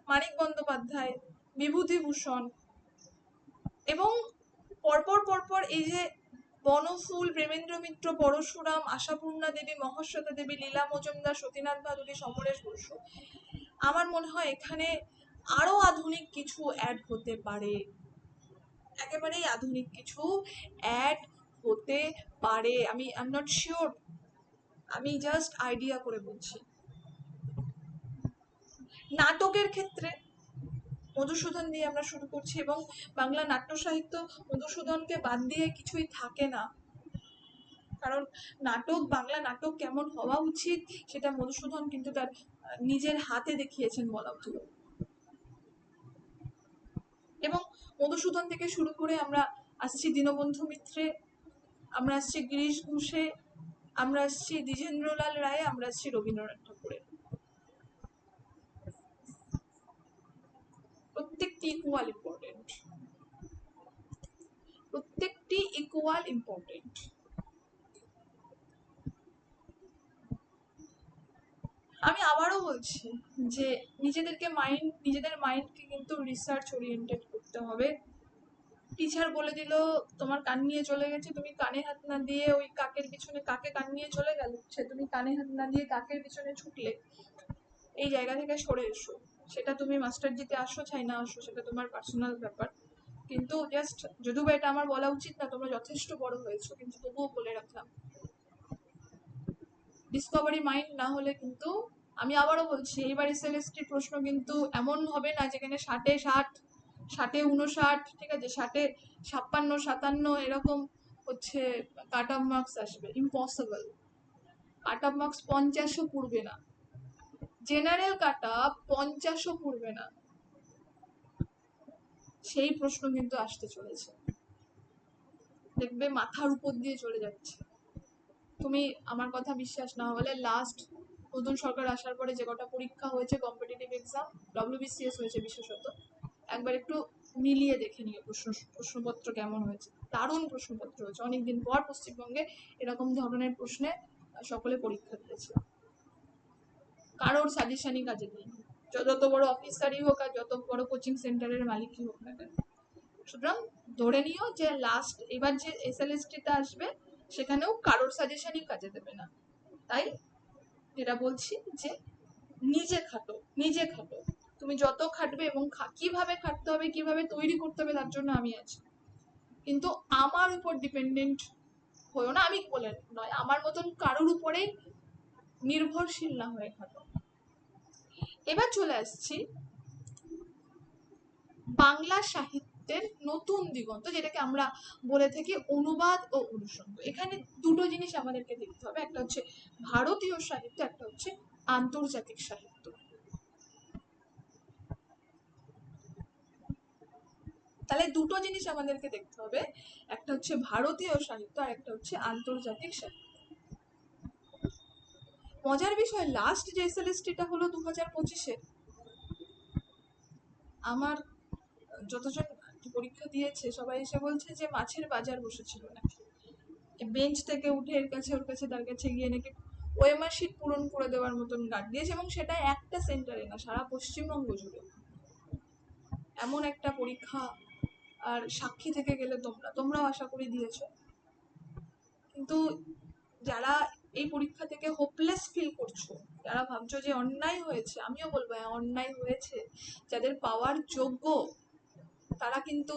মানিক বন্দ্যোপাধ্যায়, বিভূতিভূষণ, এবং পরপর পরপর এই যে বনফুল, প্রেমেন্দ্র মিত্র, পরশুরাম, আশাপূর্ণা দেবী, মহাশ্বেতা দেবী, লীলা মজুমদার, সতীনাথ ভাদুরী, সমরেশ বসু, আমার মনে হয় এখানে আরো আধুনিক কিছু অ্যাড হতে পারে, একেবারেই আধুনিক কিছু অ্যাড হতে পারে। আই এম নট শিওর, আমি জাস্ট আইডিয়া করে বলছি। নাটকের ক্ষেত্রে মধুসূদন দিয়ে আমরা শুরু করছি, এবং বাংলা নাট্য সাহিত্য মধুসূদনকে বাদ দিয়ে কিছুই থাকে না। কারণ বাংলা নাটক কেমন হওয়া উচিত সেটা মধুসূদন কিন্তু তার নিজের হাতে দেখিয়েছেন বলা ভালো। এবং মধুসূদন থেকে শুরু করে আমরা আসছি দীনবন্ধু মিত্রে, আমরা আসছি গিরিশ ঘোষে, আমরা আসছি দ্বিজেন্দ্রলাল রায়ে, আমরা আসছি রবীন্দ্রনাথ ঠাকুরে। প্রত্যেকটি ইকুয়াল ইম্পর্টেন্ট, প্রত্যেকটি ইকুয়াল ইম্পর্টেন্ট। আমি আবারও বলছি যে নিজেদের মাইন্ডকে কিন্তু রিসার্চ ওরিয়েন্টেড করতে হবে। টিচার বলে দিল তোমার কান নিয়ে চলে গেছে, তুমি কানে হাত না দিয়ে ওই কাকের পিছনে, কাকে কান নিয়ে চলে গেল, সে তুমি কানে হাত না দিয়ে কাকের পিছনে ছুটলে, এই জায়গা থেকে সরে এসো। সেটা তুমি মাস্টার জিতে আসো চাই না আসো, সেটা তোমার পার্সোনাল ব্যাপার। কিন্তু জাস্ট যদিও বা এটা আমার বলা উচিত না, তোমরা যথেষ্ট বড় হয়েছো, কিন্তু তবুও বলে রাখলাম, ডিসকভারি মাইন্ড না হলে কিন্তু, আমি আবারও বলছি, এইবার এসএলএসটির প্রশ্ন কিন্তু এমন হবে না যেখানে 60-এ 60, 60-এ 59, ঠিক আছে, 60-এ 56, 57 এরকম হচ্ছে কাট অফ মার্কস আসবে। ইম্পসিবল। কাট অফ মার্কস 50ও পড়বে না, জেনারেল কাট অফ 50ও পড়বে না, সেই প্রশ্ন কিন্তু আসতে চলেছে, দেখবে মাথার উপর দিয়ে চলে যাচ্ছে। তুমি আমার কথা বিশ্বাস না হলে লাস্ট নতুন সরকার আসার পরে যে কটা পরীক্ষা হয়েছে কম্পিটিটিভ এক্সাম, WBCS হয়েছে বিশেষত, একবার একটু মিলিয়ে দেখে নিও প্রশ্নপত্র কেমন হয়েছে। দারুণ প্রশ্নপত্র হয়েছে, অনেকদিন পর পশ্চিমবঙ্গে এরকম ধরনের প্রশ্নে সকলে পরীক্ষা দিয়েছে, কারোর সাজেশনই কাজে দেয়নি, যত বড় অফিসারই হোক আর যত বড় কোচিং সেন্টারের মালিকই হোক না কেন। সুতরাং ধরে নিও যে লাস্ট এবার যে এসএলএসটিটা আসবে সেখানেও কারোর সাজেশনই কাজে দেবে না। তাই যেটা বলছি যে নিজে খাটো, নিজে খাটো, তুমি যত খাটবে এবং কিভাবে খাটতে হবে, কিভাবে তৈরি করতে হবে, তার জন্য আমি আছি, কিন্তু আমার উপর ডিপেন্ডেন্ট হয়েও না, আমি বলে নয়, আমার মতন কারোর উপরে নির্ভরশীল না হয়ে খাটো। এবার চলে আসছি বাংলা সাহিত্যের নতুন দিগন্ত, যেটাকে আমরা বলে থাকি অনুবাদ ও অনুষঙ্গ। এখানে দুটো জিনিস আমাদেরকে দেখতে হবে, একটা হচ্ছে ভারতীয় সাহিত্য, একটা হচ্ছে আন্তর্জাতিক সাহিত্য। তাহলে দুটো জিনিস আমাদেরকে দেখতে হবে, একটা হচ্ছে ভারতীয় সাহিত্য আর একটা হচ্ছে আন্তর্জাতিক সাহিত্য। মজার বিষয়, লাস্ট যে এসএলএসটিটা হলো 2025-এ, আমার যতজন পরীক্ষা দিয়েছে সবাই এসে বলছে যে মাছের বাজার বসেছিল নাকি, বেঞ্চ থেকে উঠে এর কাছে ওর কাছে তার কাছে গিয়ে নাকি ওএমআর শিট পূরণ করে দেওয়ার মতন গার্ড দিয়েছে, এবং সেটা একটা সেন্টারে না, সারা পশ্চিমবঙ্গ জুড়ে। এমন একটা পরীক্ষা, আর সাক্ষী থেকে গেলে তোমরাও আশা করি দিয়েছো, কিন্তু যারা এই পরীক্ষা থেকে হোপলেস ফিল করছো, যারা ভাবছো যে অন্যায় হয়েছে, আমিও বলবো হ্যাঁ অন্যায় হয়েছে, যাদের পাওয়ার যোগ্য তারা কিন্তু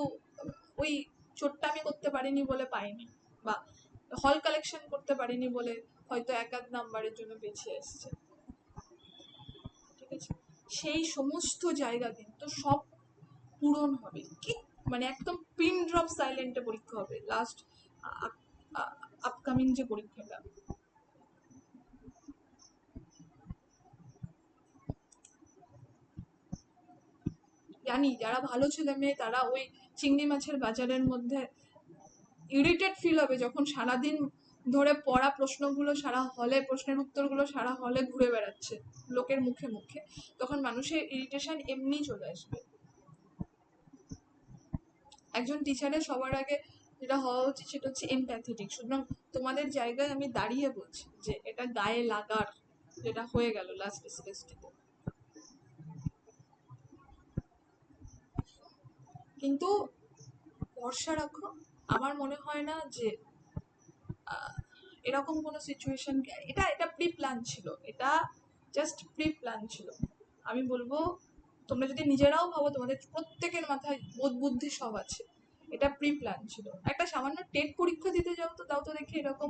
ওই চোট্টামি করতে পারেনি বলে পায়নি, বা হল কালেকশন করতে পারেনি বলে হয়তো এক আধ নাম্বারের জন্য পিছিয়ে এসছে, ঠিক আছে, সেই সমস্ত জায়গা কিন্তু সব পূরণ হবে, কি মানে একদম পিন ড্রপ সাইলেন্টে পরীক্ষা হবে লাস্ট আপকামিং যে পরীক্ষাটা। জানি যারা ভালো ছেলে মেয়ে তারা ওই চিংড়ি মাছের বাজারের মধ্যে ইরিটেট ফিল হবে যখন সারাদিন ধরে পড়া প্রশ্নগুলো সারা হলে, প্রশ্নের উত্তরগুলো সারা হলে ঘুরে বেড়াচ্ছে লোকের মুখে মুখে, তখন মানুষের ইরিটেশন এমনি চলে আসবে। একজন টিচারের সবার আগে যেটা হওয়া উচিত সেটা হচ্ছে এমপ্যাথেটিক। সুতরাং তোমাদের জায়গায় আমি দাঁড়িয়ে বলছি যে এটা গায়ে লাগার, যেটা হয়ে গেল লাস্ট এসএলএসটিতে, কিন্তু ভরসা রাখো, আমার মনে হয় না যে এরকম কোনো সিচুয়েশন, এটা এটা প্রি প্ল্যান ছিল, এটা জাস্ট প্রি প্ল্যান ছিল। আমি বলবো তোমরা যদি নিজেরাও ভাবো তোমাদের প্রত্যেকের মাথায় বোধ বুদ্ধি সব আছে, এটা প্রি প্ল্যান ছিল। একটা সামান্য টেট পরীক্ষা দিতে যাও তো তাও তো দেখি এরকম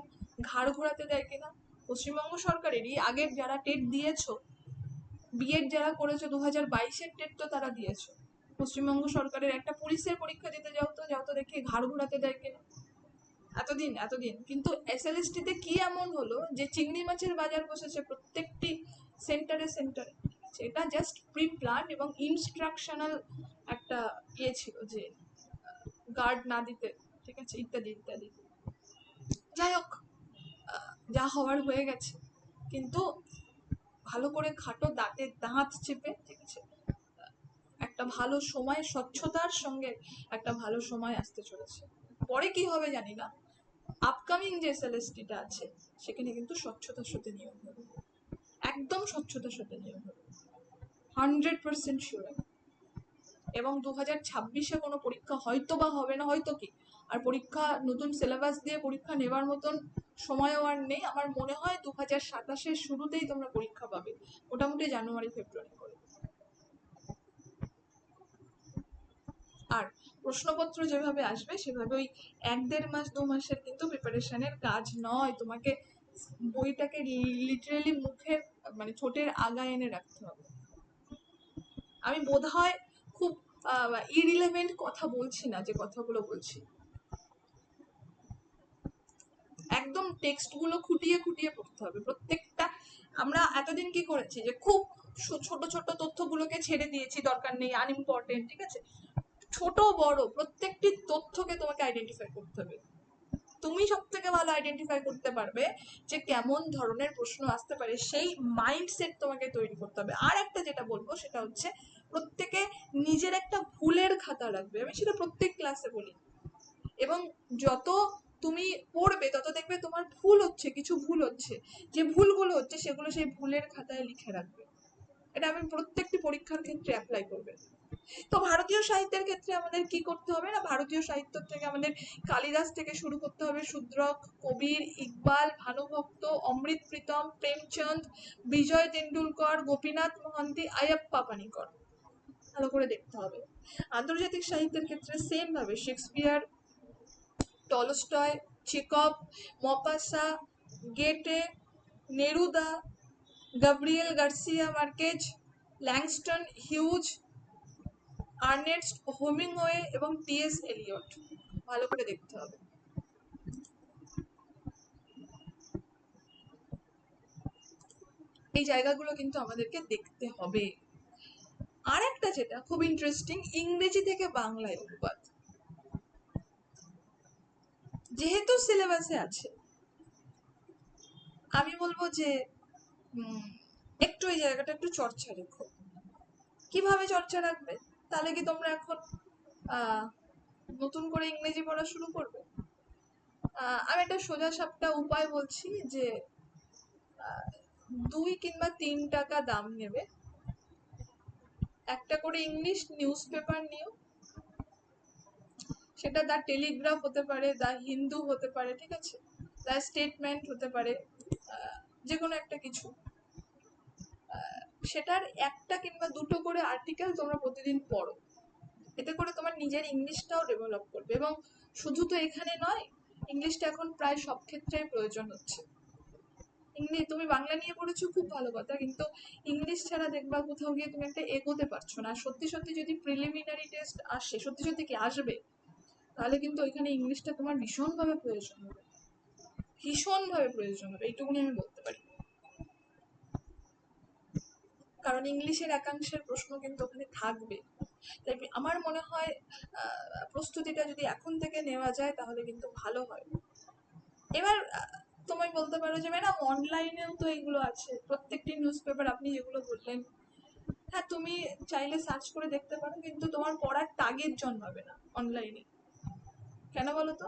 ঘাড় ঘোরাতে দেয় কিনা। পশ্চিমবঙ্গ সরকারেরই আগের যারা টেট দিয়েছো, বিএড যারা করেছো 2022-এর টেট তো তারা দিয়েছো, পশ্চিমবঙ্গ সরকারের একটা পুলিশের পরীক্ষা দিতে যাও তো দেখি ঘাড় ঘোরাতে দেয় কিনা। এতদিন কিন্তু এসএলএসটিতে কি এমন হলো যে চিংড়ি মাছের বাজার বসেছে প্রত্যেকটি সেন্টারে সেন্টারে, এটা জাস্ট প্রি প্ল্যান এবং ইনস্ট্রাকশনাল একটা ইয়ে ছিল যে গার্ড না দিতে, ঠিক আছে, ইত্যাদি ইত্যাদি। যাই হোক, যা হওয়ার হয়ে গেছে, কিন্তু ভালো করে খাটো, দাঁতে দাঁত চেপে, ঠিক আছে, একটা ভালো সময়, স্বচ্ছতার সঙ্গে একটা ভালো সময় আসতে চলেছে। পরে কি হবে জানি না, আপকামিং যে এসএলএসটিটা আছে সেখানে কিন্তু স্বচ্ছতার সাথে নিয়োগ হবে, একদম স্বচ্ছতার সাথে নিয়োগ হবে, 100% শিওর। এবং 2026-এ কোনো পরীক্ষা হয়তো বা হবে না, হয়তো কি, আর পরীক্ষা নতুন সিলেবাস দিয়ে পরীক্ষা নেবার মতন সময়ও আর নেই। আমার মনে হয় 2027-এর শুরুতেই তোমরা পরীক্ষা পাবে, মোটামুটি জানুয়ারি ফেব্রুয়ারি করে। আর প্রশ্নপত্র যেভাবে আসবে সেভাবে ওই 1-1.5 মাস 2 মাসের কিন্তু প্রিপারেশনের কাজ নয়। তোমাকে বইটাকে লিটারেলি মুখের মানে ঠোঁটের আগায় এনে রাখতে হবে। আমি বোধহয় খুব ইরিলেভেন্ট কথা বলছি না যে কথাগুলো বলছি, একদম টেক্সটগুলো খুঁটিয়ে খুঁটিয়ে পড়তে হবে প্রত্যেকটা। আমরা এতদিন কি করেছি যে খুব ছোট ছোট তথ্যগুলোকে ছেড়ে দিয়েছি, দরকার নেই, আনইম্পর্টেন্ট, ঠিক আছে। ছোট বড় প্রত্যেকটি তথ্যকে তোমাকে আইডেন্টিফাই করতে হবে। তুমি সব থেকে ভালো আইডেন্টিফাই করতে পারবে যে কেমন ধরনের প্রশ্ন আসতে পারে, সেই মাইন্ডসেট তোমাকে তৈরি করতে হবে। আর একটা যেটা বলবো সেটা হচ্ছে প্রত্যেকে নিজের একটা ভুলের খাতা রাখবে। আমি সেটা প্রত্যেক ক্লাসে বলি, এবং যত তুমি পড়বে তত দেখবে তোমার ভুল হচ্ছে, কিছু ভুল হচ্ছে, যে ভুলগুলো হচ্ছে সেগুলো সেই ভুলের খাতায় লিখে রাখবে। এটা আমি প্রত্যেকটি পরীক্ষার ক্ষেত্রে অ্যাপ্লাই করবে। তো ভারতীয় সাহিত্যের ক্ষেত্রে আমাদের কি করতে হবে না, ভারতীয় সাহিত্য থেকে আমাদের কালিদাস থেকে শুরু করতে হবে, শূদ্রক, কবির, ইকবাল, ভানুভক্ত, অমৃত প্রীতম, প্রেমচন্দ, বিজয় তেন্ডুলকর, গোপীনাথ মহান্তি, আয়াপ্পা পানিকর, ভালো করে দেখতে হবে। আন্তর্জাতিক সাহিত্যের ক্ষেত্রে সেম ভাবে শেক্সপিয়ার, টলস্টয়, চেকভ, মপাসা, গেটে, Neruda, Gabriel Garcia Marquez, Langston huge, Ernest Hemingway এবং টি.এস. এলিয়ট, ভালো করে দেখতে হবে। এই জায়গাগুলো কিন্তু আমাদেরকে দেখতে হবে। আর একটা যেটা খুব ইন্টারেস্টিং, ইংরেজি থেকে বাংলায় অনুবাদ যেহেতু সিলেবাসে আছে, আমি বলবো যে একটু এই জায়গাটা একটু চর্চা রেখো। কিভাবে চর্চা রাখবে? তাহলে কি তোমরা এখন নতুন করে ইংরেজি পড়া শুরু করবে? আমি একটা সোজা সাপটা উপায় বলছি যে 2 কিংবা 3 টাকা দাম নেবে, একটা করে ইংলিশ নিউজ পেপার নিও। সেটা দ্য টেলিগ্রাফ হতে পারে, দ্য হিন্দু হতে পারে, ঠিক আছে, দ্য স্টেটমেন্ট হতে পারে, যে কোনো একটা কিছু। সেটার একটা কিংবা দুটো করে আর্টিকেল তোমরা প্রতিদিন পড়ো। এতে করে তোমার নিজের ইংলিশটাও ডেভেলপ করবে। এবং শুধু তো এখানে নয়, ইংলিশটা এখন প্রায় সব ক্ষেত্রেই প্রয়োজন হচ্ছে। ইংলিশ তুমি বাংলা নিয়ে পড়েছো খুব ভালো কথা, কিন্তু ইংলিশ ছাড়া দেখবা কোথাও গিয়ে তুমি একটা এগোতে পারছো না। সত্যি সত্যি যদি প্রিলিমিনারি টেস্ট আসে, সত্যি সত্যি কি আসবে, তাহলে কিন্তু ওইখানে ইংলিশটা তোমার ভীষণভাবে প্রয়োজন হবে, ভীষণভাবে প্রয়োজন হবে, এইটুকুনি আমি বলতে পারি। কারণ ইংলিশের একাংশের প্রশ্ন কিন্তু ওখানে থাকবে। তাই আমার মনে হয় প্রস্তুতিটা যদি এখন থেকে নেওয়া যায় তাহলে কিন্তু ভালো হয়। এবার তুমি বলতে পারো যে ম্যাডাম অনলাইনেও তো এগুলো আছে, প্রত্যেকটি নিউজ পেপার আপনি যেগুলো বললেন, হ্যাঁ তুমি চাইলে সার্চ করে দেখতে পারো, কিন্তু তোমার পড়ার তাগিদ জন্মাবে না অনলাইনে। কেন বলো তো?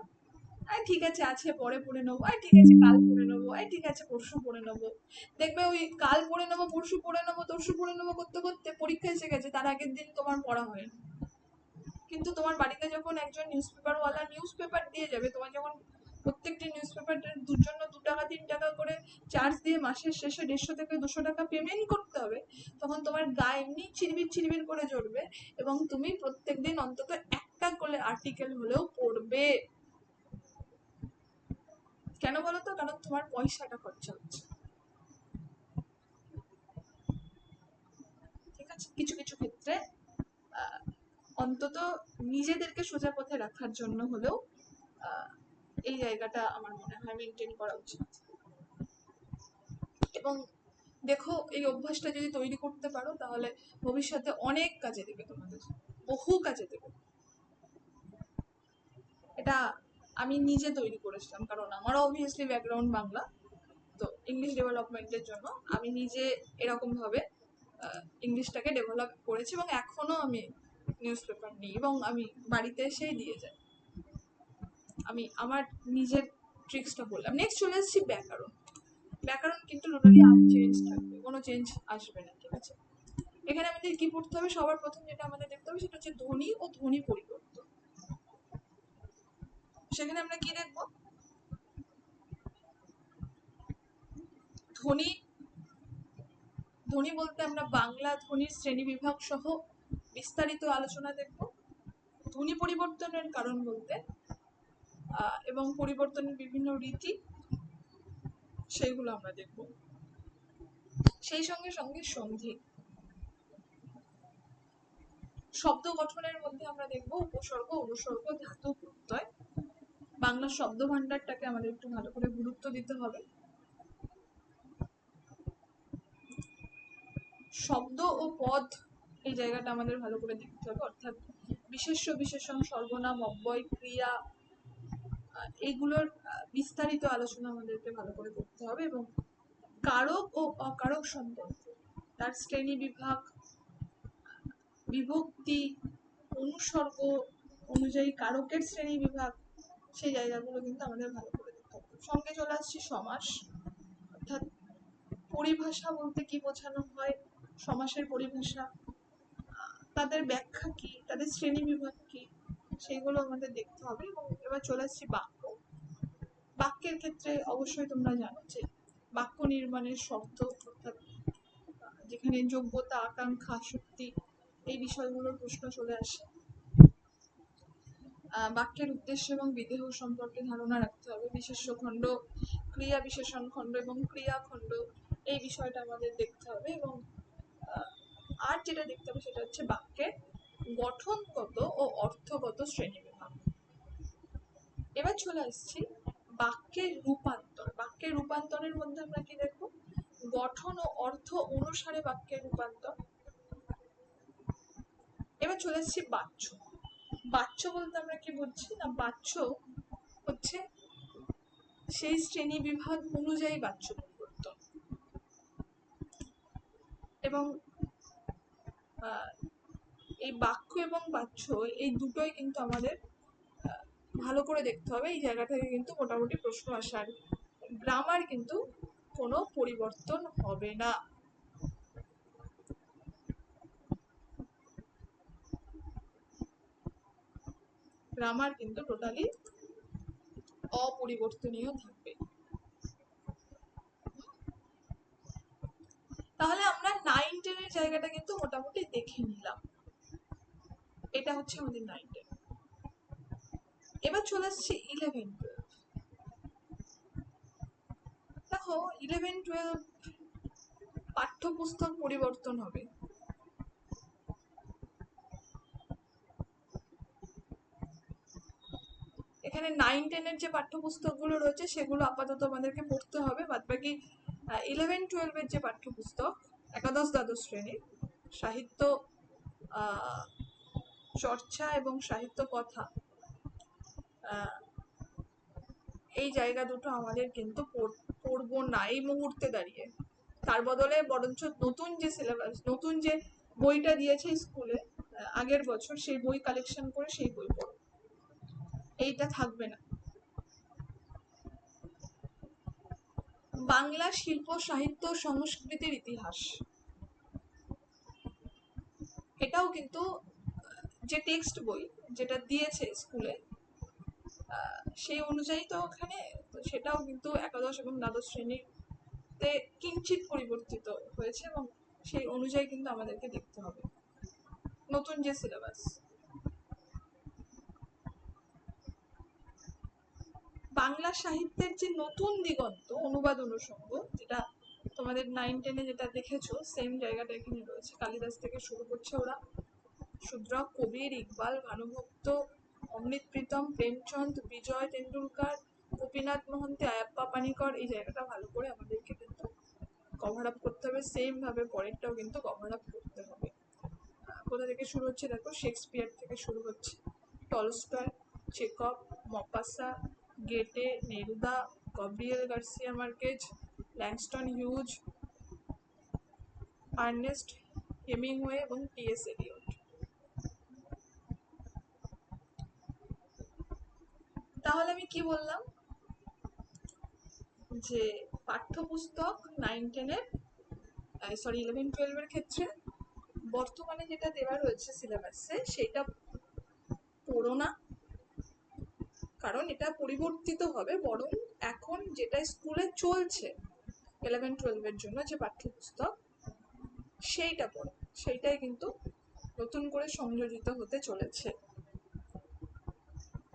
ঠিক আছে, আছে পরে পড়ে নেবো, ঠিক আছে কাল পড়ে নেবো, ঠিক আছে পরশু পড়ে নেবো। দেখবে ওই কাল পড়ে নেবো, পরশু পড়ে নেবো, তরশু পড়ে নেবো করতে করতে পরীক্ষা এসে গেছে, তার আগের দিন তোমার পড়া হয়নি। কিন্তু তোমার বাড়িতে যখন একজন নিউজ পেপারওয়ালা নিউজ পেপার দিয়ে যাবে, তোমার যখন প্রত্যেকটি নিউজ পেপারের জন্য 2 টাকা 3 টাকা করে চার্জ দিয়ে মাসের শেষে 150 থেকে 200 টাকা পেমেন্ট করতে হবে, তখন তোমার গায়ে এমনি চিরবির চিরবির করে জ্বলবে, এবং তুমি প্রত্যেকদিন অন্তত একটা করে আর্টিকেল হলেও পড়বে। কেন বলো তো? কারণ তোমার পয়সাটা খরচা হচ্ছে, ঠিক আছে। কিছু কিছু ক্ষেত্রে অন্তত নিজেদেরকে সোজা পথে রাখার জন্য হলেও এই জায়গাটা আমার মনে হয় মেনটেন করা উচিত। এবং দেখো, এই অভ্যাসটা যদি তৈরি করতে পারো তাহলে ভবিষ্যতে অনেক কাজে দেবে, তোমাদের বহু কাজে দেবে। এটা আমি নিজে তৈরি করেছিলাম, কারণ আমারও অবভিয়াসলি ব্যাকগ্রাউন্ড বাংলা, তো ইংলিশ ডেভেলপমেন্টের জন্য আমি নিজে এরকম ভাবে ইংলিশটাকে ডেভেলপ করেছি, এবং এখনো আমি নিউজ পেপার নিই এবং আমি বাড়িতে এসেই দিয়ে যাই। আমি আমার নিজের ট্রিক্সটা বললাম। নেক্সট চলে এসেছি ব্যাকরণ। ব্যাকরণ কিন্তু টোটালি আনচেঞ্জ থাকবে, কোনো চেঞ্জ আসবে না, ঠিক আছে। এখানে আমাদের কি পড়তে হবে? সবার প্রথম যেটা আমাদের দেখতে হবে সেটা হচ্ছে ধ্বনি ও ধ্বনি পরিবর্তন। সেখানে আমরা কি দেখবো? ধ্বনি, ধ্বনি বলতে আমরা বাংলা ধ্বনির শ্রেণী বিভাগ সহ বিস্তারিত আলোচনা দেখব। ধ্বনি পরিবর্তনের কারণ বলতে এবং পরিবর্তনের বিভিন্ন রীতি, সেইগুলো আমরা দেখব। সেই সঙ্গে সঙ্গে সন্ধি, শব্দ গঠনের মধ্যে আমরা দেখব উপসর্গ, অনুসর্গ, ধাতু, প্রত্যয়। বাংলা শব্দ ভান্ডারটাকে আমাদের একটু ভালো করে গুরুত্ব দিতে হবে। শব্দ ও পদ, এই জায়গাটা আমাদের ভালো করে দেখতে হবে, অর্থাৎ বিশেষ্য, বিশেষণ, সর্বনাম, অব্যয়, ক্রিয়া, এগুলোর বিস্তারিত আলোচনা আমাদেরকে ভালো করে করতে হবে। এবং কারক ও অকারক সম্পর্ক, তার শ্রেণী বিভাগ, বিভক্তি, অনুসর্গ অনুযায়ী কারকের শ্রেণী বিভাগ, সেই জায়গাগুলো কিন্তু আমাদের ভালো করে দেখতে হবে। সঙ্গে চলে আসছি সমাস, অর্থাৎ পরিভাষা বলতে কি বোঝানো হয়, সমাসের পরিভাষা, তাদের ব্যাখ্যা কি, তাদের শ্রেণী বিভাগ কি, সেগুলো আমাদের দেখতে হবে। এবং এবার চলে আসছি বাক্য। বাক্যের ক্ষেত্রে অবশ্যই তোমরা জানো যে বাক্য নির্মাণের শর্ত, অর্থাৎ যেখানে যোগ্যতা, আকাঙ্ক্ষা, শক্তি, এই বিষয়গুলোর প্রশ্ন চলে আসে। বাক্যের উদ্দেশ্য এবং বিদেহ সম্পর্কে ধারণা রাখতে হবে। বিশেষ্য খণ্ড, ক্রিয়া বিশেষণ খণ্ড এবং ক্রিয়া খণ্ড, এই বিষয়টা আমাদের দেখতে হবে। এবং আর যেটা দেখতে হবে সেটা হচ্ছে বাক্যের গঠনগত ও অর্থগত শ্রেণীবিভাগ। এবার চলে আসছি বাক্যের রূপান্তর। বাক্যের রূপান্তরের মধ্যে আমরা কি দেখব, গঠন ও অর্থ অনুসারে বাক্যের রূপান্তর। এবার চলে আসছি বাচ্য। বাচ্য বলতে আমরা কি বুঝছি না, বাচ্য হচ্ছে সেই শ্রেণী বিভাগ অনুযায়ী বাচ্য পরিবর্তন। এবং এই বাক্য এবং বাচ্য এই দুটোই কিন্তু আমাদের ভালো করে দেখতে হবে। এই জায়গা থেকে কিন্তু মোটামুটি প্রশ্ন আসার, গ্রামার কিন্তু কোনো পরিবর্তন হবে না। গ্রামার কিন্তু টোটালি অপরিবর্তনীয় থাকবে। তাহলে আমরা 9-10 এর জায়গাটা কিন্তু মোটামুটি দেখে নিলাম। এটা হচ্ছে আমাদের 9-10। এবার চলে আসছে 11-12। দেখো 11-12 পাঠ্যপুস্তক পরিবর্তন হবে। এখানে 9-10 এর যে পাঠ্যপুস্তকগুলো রয়েছে সেগুলো আপাতত আমাদেরকে পড়তে হবে। বাদ বাকি 11-12 এর যে পাঠ্যপুস্তক, একাদশ দ্বাদশ শ্রেণীর সাহিত্য চর্চা এবং সাহিত্য কথা, এই জায়গা দুটো আমাদের কিন্তু পড়বো না এই মুহূর্তে দাঁড়িয়ে। তার বদলে বরঞ্চ নতুন যে সিলেবাস, নতুন যে বইটা দিয়েছে স্কুলে আগের বছর, সেই বই কালেকশন করে সেই বই পড়ো, এইটা থাকবে না। বাংলা শিল্প, সাহিত্য, সংস্কৃতির ইতিহাস, এটাও কিন্তু যে টেক্সট বই যেটা দিয়েছে স্কুলে সেই অনুযায়ী তো ওখানে, সেটাও কিন্তু একাদশ এবং দ্বাদশ শ্রেণীতে কিঞ্চিত পরিবর্তিত হয়েছে এবং সেই অনুযায়ী কিন্তু আমাদেরকে দেখতে হবে নতুন যে সিলেবাস। বাংলা সাহিত্যের যে নতুন দিগন্ত অনুবাদ অনুষঙ্গ, যেটা তোমাদের 9-10 যেটা দেখেছো সেম জায়গাটা এখানে রয়েছে। কালিদাস থেকে শুরু করছে ওরা, শূদ্রক, কবির, ইকবাল, ভানুভক্ত, অমৃত প্রীতম, প্রেমচন্দ, বিজয় তেন্ডুলকার, গোপীনাথ মহন্তি, আয়াপ্পা পানিকর, এই জায়গাটা ভালো করে আমাদেরকে কিন্তু কভার আপ করতে হবে। সেম ভাবে পরেরটাও কিন্তু কভার আপ করতে হবে। কোথা থেকে শুরু হচ্ছে দেখো, শেক্সপিয়ার থেকে শুরু হচ্ছে, টলস্টয়, চেকভ, মপাসা, গেটে, Neruda, Gabriel Garcia Marquez, Langston huge, Ernest Hemingway এবং টি.এস. এলিয়ট। তাহলে আমি কি বললাম, যে পাঠ্যপুস্তক 9-10 এর 11-12 এর ক্ষেত্রে বর্তমানে যেটা দেওয়া রয়েছে সিলেবাসে সেটা পড়ো না, কারণ এটা পরিবর্তিত হবে। বরং এখন যেটা স্কুলে চলছে 11-12 এর জন্য যে পাঠ্যপুস্তক, সেইটা পড়ো, সেইটাই কিন্তু নতুন করে সংযোজিত হতে চলেছে।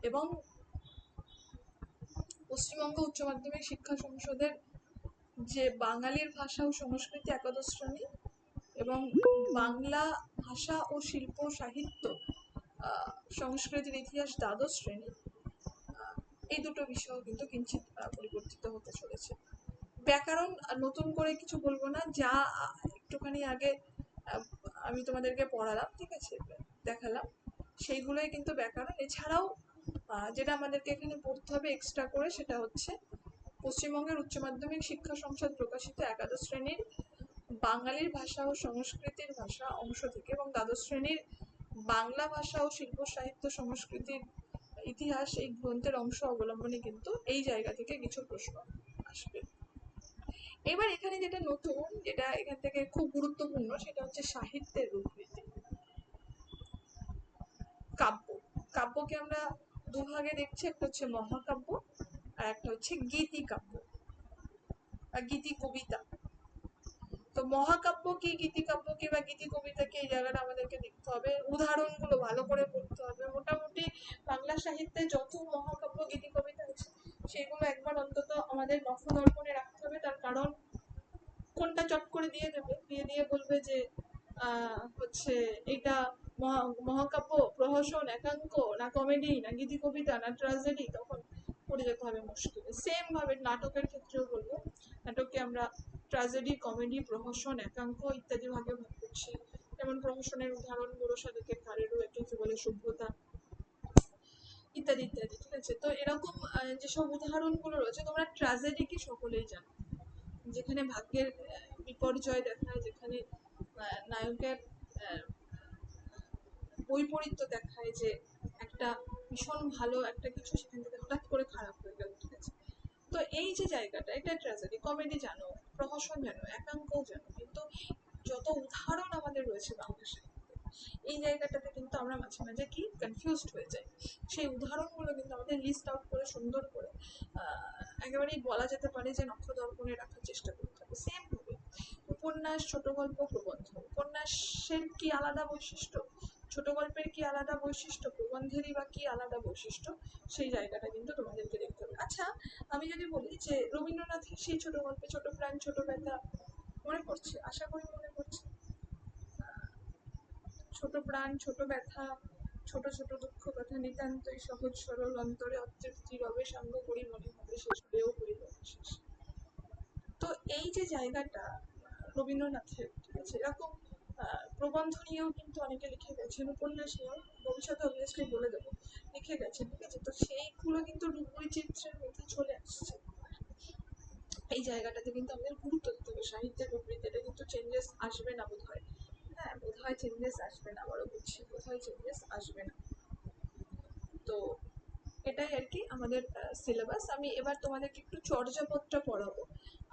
এবং পশ্চিমবঙ্গ উচ্চ মাধ্যমিক শিক্ষা সংসদের যে বাঙালির ভাষা ও সংস্কৃতি একাদশ শ্রেণী এবং বাংলা ভাষা ও শিল্প সাহিত্য সংস্কৃতির ইতিহাস দ্বাদশ শ্রেণী, এই দুটো বিষয় কিন্তু কিঞ্চিত পরিবর্তিত হতে চলেছে। ব্যাকরণ নতুন করে কিছু বলবো না, যা একটুখানি আগে আমি তোমাদেরকে পড়ালাম, ঠিক আছে, দেখালাম, সেইগুলোই কিন্তু ব্যাকরণ। এছাড়াও যেটা আমাদেরকে এখানে পড়তে হবে এক্সট্রা করে, সেটা হচ্ছে পশ্চিমবঙ্গের উচ্চ মাধ্যমিক শিক্ষা সংসদ প্রকাশিত একাদশ শ্রেণীর বাঙালির ভাষা ও সংস্কৃতির ভাষা অংশ থেকে এবং দ্বাদশ শ্রেণীর বাংলা ভাষা ও শিল্প সাহিত্য সংস্কৃতির ইতিহাস এই গ্রন্থের অংশ অবলম্বনে কিন্তু এই জায়গা থেকে কিছু প্রশ্ন আসবে। এবার এখানে যেটা নতুন, যেটা এখান থেকে খুব গুরুত্বপূর্ণ, সেটা হচ্ছে সাহিত্যের রূপনীতি। কাব্য, কাব্যকে আমরা দুভাগে দেখছি, একটা হচ্ছে মহাকাব্য আর একটা হচ্ছে গীতি কাব্য বা গীতি কবিতা। তো মহাকাব্য কি, গীতি কাব্য কি বা গীতি কবিতা কি, এই জায়গাটা আমাদেরকে দেখতে হবে, উদাহরণগুলো ভালো করে পড়তে হবে। মোটামুটি বাংলা সাহিত্যে যত মহাকাব্য গীতি কবিতা আছে সেগুলো একবার অন্তত আমাদের নখদর্পণে রাখতে হবে। তার কারণ কোনটা চট করে দিয়ে দেবে, দিয়ে বলবে যে হচ্ছে এটা মহাকাব্য, প্রহসন, একাঙ্ক, না কমেডি, না গীতি কবিতা, না ট্র্যাজেডি, তখন পড়ে যেতে হবে মুশকিলে। সেম ভাবে নাটকের ক্ষেত্রেও বলবো, নাটককে আমরা ট্র্যাজেডি, কমেডি, প্রহসন, একাঙ্ক ইত্যাদি ভাগে ভাগ করছি। যেমন প্রহসনের উদাহরণ গুরু সাধকের কারেরও, এটাকে বলে সভ্যতা, ইত্যাদি ইত্যাদি, ঠিক আছে। তো এরকম যেসব উদাহরণগুলো রয়েছে, তোমরা ট্র্যাজেডি কি সকলেই জানো, যেখানে ভাগ্যের বিপর্যয় দেখায়, যেখানে নায়কের বৈপরীত্য দেখায়, যে একটা ভীষণ ভালো একটা কিছু সেখান থেকে হঠাৎ করে খারাপ হয়ে গেল, ঠিক আছে। তো এই যে জায়গাটা, এটা ট্র্যাজেডি। কমেডি জানো, প্রহসন জানো, একাঙ্কও জানো, কিন্তু যত উদাহরণ আমাদের রয়েছে বাংলা সাহিত্যে, এই জায়গাটাতে কিন্তু আমরা মাঝে মাঝে কি কনফিউজড হয়ে যাই। সেই উদাহরণগুলো কিন্তু আমাদের লিস্ট আউট করে সুন্দর করে একেবারেই বলা যেতে পারে যে নখদর্পণে রাখার চেষ্টা করতে হবে। সেম ভাবে উপন্যাস, ছোট গল্প, প্রবন্ধ, উপন্যাসের কি আলাদা বৈশিষ্ট্য, ছোট গল্পের কি আলাদা বৈশিষ্ট্য, প্রবন্ধেরই বা কি আলাদা বৈশিষ্ট্য, সেই জায়গাটা কিন্তু তোমাদেরকে দেখতে হবে। আচ্ছা, আমি যদি বলি যে রবীন্দ্রনাথের সেই ছোট গল্পে ছোট প্রাণ ছোট ব্যথা মনে পড়ছে, আশা করি মনে পড়ছে, ছোট প্রাণ ছোট ব্যথা, ছোট ছোট দুঃখ কথা নিতান্তই সহজ সরল অন্তরে অতৃপ্তি রবে সাঙ্গ করি মনে হবে শেষ হয়েও করিব শেষ। তো এই যে জায়গাটা রবীন্দ্রনাথের, ঠিক আছে, এরকম প্রবন্ধ নিয়েও কিন্তু অনেকে লিখে গেছেন, উপন্যাস নিয়েও ভবিষ্যতে অবভিয়াসলি বলে দেবো লিখে গেছেন, ঠিক আছে। তো সেইগুলো কিন্তু রূপবৈচিত্র্যের মধ্যে চলে আসছে। এই জায়গাটাতে কিন্তু আমাদের গুরুত্ব দিতে হবে। সাহিত্যের প্রবৃত্তিতে কিন্তু চেঞ্জেস আসবে না বোধ হয়, হ্যাঁ বোধ হয় চেঞ্জেস আসবে না, আবারও বলছি বোধ হয় চেঞ্জেস আসবে না। তো এটাই আর কি আমাদের সিলেবাস। আমি এবার তোমাদেরকে একটু চর্যাপদটা পড়াবো।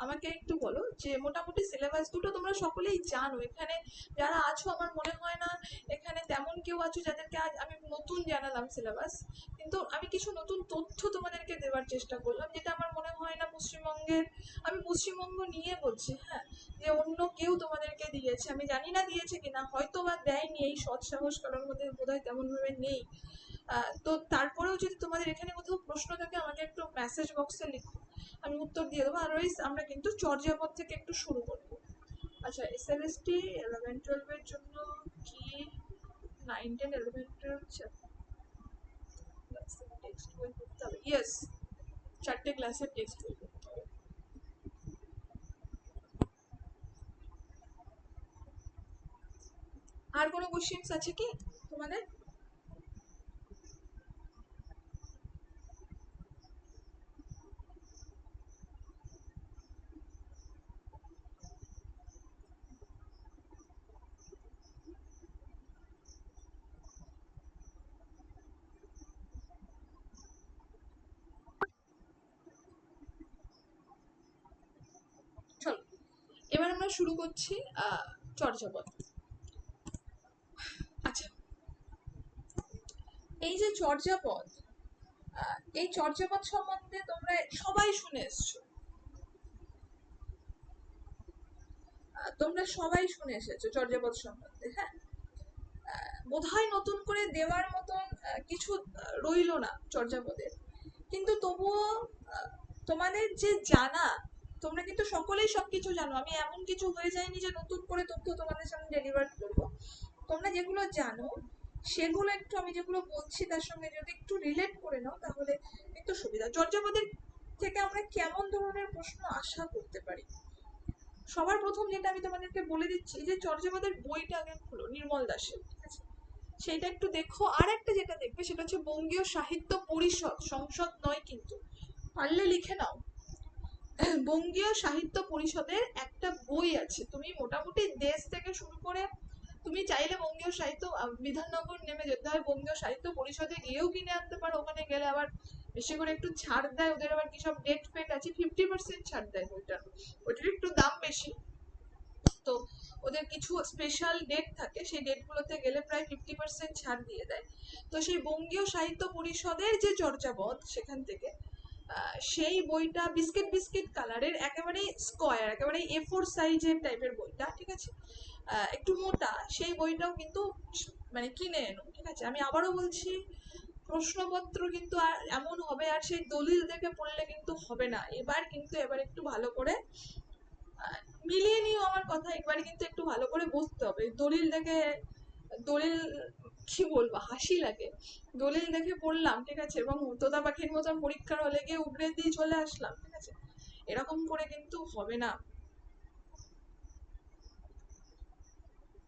আমাকে একটু বলো যে মোটামুটি সিলেবাস দুটো তোমরা সকলেই জানো, এখানে যারা আছো আমার মনে হয় না এখানে তেমন কেউ আছো যাদেরকে আজ আমি নতুন জানালাম সিলেবাস। কিন্তু আমি কিছু নতুন তথ্য তোমাদেরকে দেওয়ার চেষ্টা করলাম, যেটা আমার মনে হয় না পশ্চিমবঙ্গের, আমি পশ্চিমবঙ্গ নিয়ে বলছি, হ্যাঁ, যে অন্য কেউ তোমাদেরকে দিয়েছে। আমি জানি না দিয়েছে কিনা, হয়তো বা দেয়নি, এই সৎ সাহস কারোর মধ্যে বোধহয় তেমন ভাবে নেই। তো তারপরেও যদি তোমাদের এখানে কোথাও প্রশ্ন থাকে আমাকে একটু মেসেজ বক্সে লিখো, আমি উত্তর দিয়ে দেবো। আদারওয়াইজ আমরা কিন্তু চর্যাপদ থেকে একটু শুরু করবো। আচ্ছা, এসএলএসটি 11-12 এর জন্য কি 9-10-11-12 টেক্সট বই পড়তে হবে? ইয়েস, 4টে ক্লাসের টেক্সট বই পড়তে হবে। আর কোনো কোশ্চেন্স আছে কি তোমাদের? চলো, এবার আমরা শুরু করছি চর্যাপদ। আচ্ছা, এই যে চর্যাপদ, এই চর্যাপদ সম্বন্ধে তোমরা সবাই শুনে এসছো, তোমরা সবাই শুনে এসেছো চর্যাপদ সম্বন্ধে, হ্যাঁ। বোধহয় নতুন করে দেওয়ার মতন কিছু রইলো না চর্যাপদের, কিন্তু তবুও তোমাদের যে জানা, তোমরা কিন্তু সকলেই সবকিছু জানো, আমি এমন কিছু হয়ে যায়নি যে নতুন করে তথ্য তোমাদের সামনে ডেলিভার করবো। তোমরা যেগুলো জানো সেগুলো একটু আমি যেগুলো বলছি তার সঙ্গে যদি একটু রিলেট করে নাও তাহলে একটু সুবিধা। চর্যাপদের থেকে আমরা কেমন ধরনের প্রশ্ন আশা করতে পারি? সবার প্রথম যেটা আমি তোমাদেরকে বলে দিচ্ছি যে চর্যাপদের বইটা আগে খুলো, নির্মল দাসের, ঠিক আছে, সেইটা একটু দেখো। আর একটা যেটা দেখবে সেটা হচ্ছে বঙ্গীয় সাহিত্য পরিষদ, সংসদ নয় কিন্তু, পারলে লিখে নাও, বঙ্গীয় সাহিত্য পরিষদের একটা বই আছে। তুমি মোটামুটি দেশ থেকে শুরু করে তুমি চাইলে বঙ্গীয় সাহিত্য বিধাননগর নেমে যেতে হয়, বঙ্গীয় সাহিত্য পরিষদে গিয়েও কিনে আনতে পারো। ওখানে গেলে আবার বেশি করে একটু ছাড় দেয়, ওদের আবার কি সব ডেট ফেট আছে, 50% ছাড় দেয় বইটা, ওইটার একটু দাম বেশি। তো ওদের কিছু স্পেশাল ডেট থাকে, সেই ডেটগুলোতে গেলে প্রায় 50% ছাড় দিয়ে দেয়। তো সেই বঙ্গীয় সাহিত্য পরিষদের যে চর্যাপদ, সেখান থেকে সেই বইটা বিস্কিট বিস্কিট কালারের, একেবারেই স্কোয়ার, একেবারেই A4 সাইজের টাইপের বইটা, ঠিক আছে, একটু মোটা, সেই বইটাও কিন্তু মানে কিনে এনো, ঠিক আছে। আমি আবারও বলছি, প্রশ্নপত্র কিন্তু আর এমন হবে আর সেই দলিল দেখে পড়লে কিন্তু হবে না, এবার একটু ভালো করে মিলিয়ে নিও আমার কথা, এবার কিন্তু একটু ভালো করে বুঝতে হবে। দলিল দেখে, দলিল কি বলবো, হাসি লাগে, দলিল দেখে পড়লাম, ঠিক আছে, এবং তোতা পাখির মতন পরীক্ষার হলে গিয়ে উগড়ে দিয়ে চলে আসলাম, ঠিক আছে, এরকম করে কিন্তু হবে না।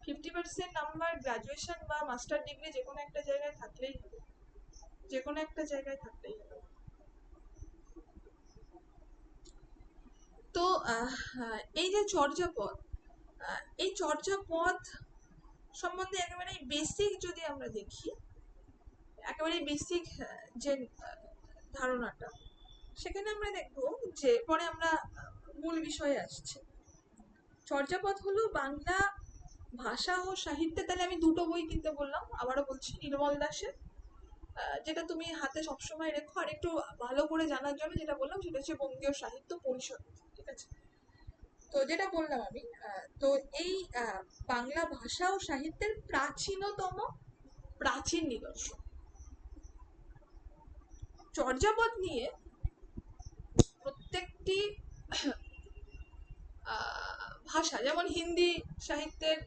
50% নাম্বার গ্রাজুয়েশন বা মাস্টার ডিগ্রি যে কোনো একটা জায়গায় থাকলেই হবে, যে কোনো একটা জায়গায় থাকলেই হবে। তো এই যে চর্যাপদ, এই চর্যাপদ সম্বন্ধে একেবারে বেসিক যদি আমরা দেখি, একেবারে বেসিক যে ধারণাটা, সেখানে আমরা দেখব যে পরে আমরা মূল বিষয়ে আসছি। চর্যাপদ হলো বাংলা ভাষা ও সাহিত্যে, তাহলে আমি দুটো বই কিনতে বললাম, আবারও বলছি, নির্মল দাসের, যেটা তুমি হাতে সবসময় রেখো, আর একটু ভালো করে জানার জন্য যেটা বললাম সেটা হচ্ছে বঙ্গীয় সাহিত্য পরিষদ, ঠিক আছে। তো যেটা বললাম আমি, তো এই বাংলা ভাষা ও সাহিত্যের প্রাচীনতম প্রাচীন নিদর্শন। চর্যাপদ নিয়ে প্রত্যেকটি ভাষা, যেমন হিন্দি সাহিত্যের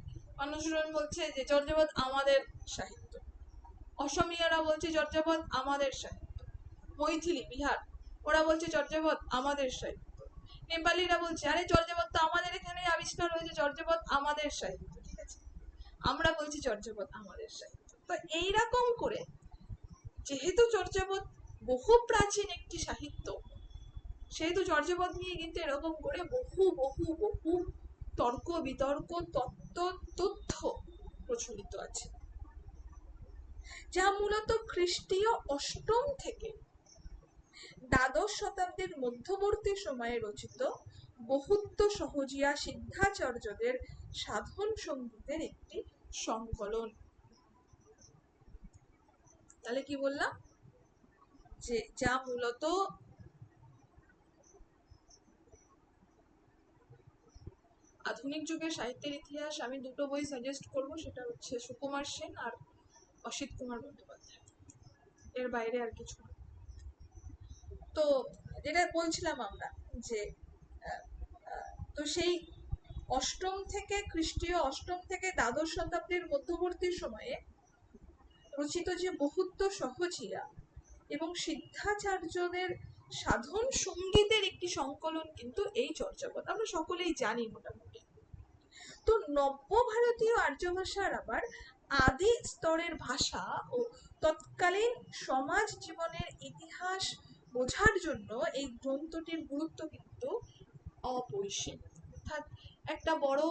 মানুষজন বলছে যে চর্যাপদ আমাদের সাহিত্য, অসমিয়ারা বলছে চর্যাপদ আমাদের সাহিত্য, মৈথিলি বিহার ওরা বলছে চর্যাপদ আমাদের সাহিত্য, নেপালিরা বলছে আরে চর্যাপদ তো আমাদের এখানে আবিষ্কার হয়েছে, চর্যাপদ আমাদের সাহিত্য, ঠিক আছে, আমরা বলছি চর্যাপদ আমাদের সাহিত্য। তো এইরকম করে, যেহেতু চর্যাপদ বহু প্রাচীন একটি সাহিত্য, সেহেতু চর্যাপদ নিয়ে কিন্তু এরকম করে বহু বহু বহু তর্ক বিতর্ক তথ্য প্রচলিত আছে, যা মূলত খ্রিস্টীয় অষ্টম থেকে দ্বাদশ শতাব্দীর মধ্যবর্তী সময়ে রচিত বহুত্ব সহজিয়া সিদ্ধাচার্যদের সাধন সঙ্গীতের একটি সংকলন। তাহলে কি বললাম, যে যা মূলত আধুনিক যুগের সাহিত্যের ইতিহাস, আমি দুটো বই সাজেস্ট করব, সেটা হচ্ছে সুকুমার সেন আর অসিত কুমার বন্দ্যোপাধ্যায়, এর বাইরে আর কিছু না। তো যেটা বলছিলাম আমরা যে তো সেই খ্রিস্টীয় অষ্টম থেকে দ্বাদশ শতাব্দীর মধ্যবর্তী সময়ে রচিত যে বহুত্ব সহজিয়া এবং সিদ্ধাচার্যদের সাধন সঙ্গীতের একটি সংকলন কিন্তু এই চর্যাপদ, আমরা সকলেই জানি মোটামুটি। তো নব্য ভারতীয় আর্য ভাষার আবার আদি স্তরের ভাষা ও তৎকালীন সমাজ জীবনের ইতিহাস বোঝার জন্য এই গ্রন্থটির গুরুত্ব কিন্তু অপরিসীম, অর্থাৎ একটা বড়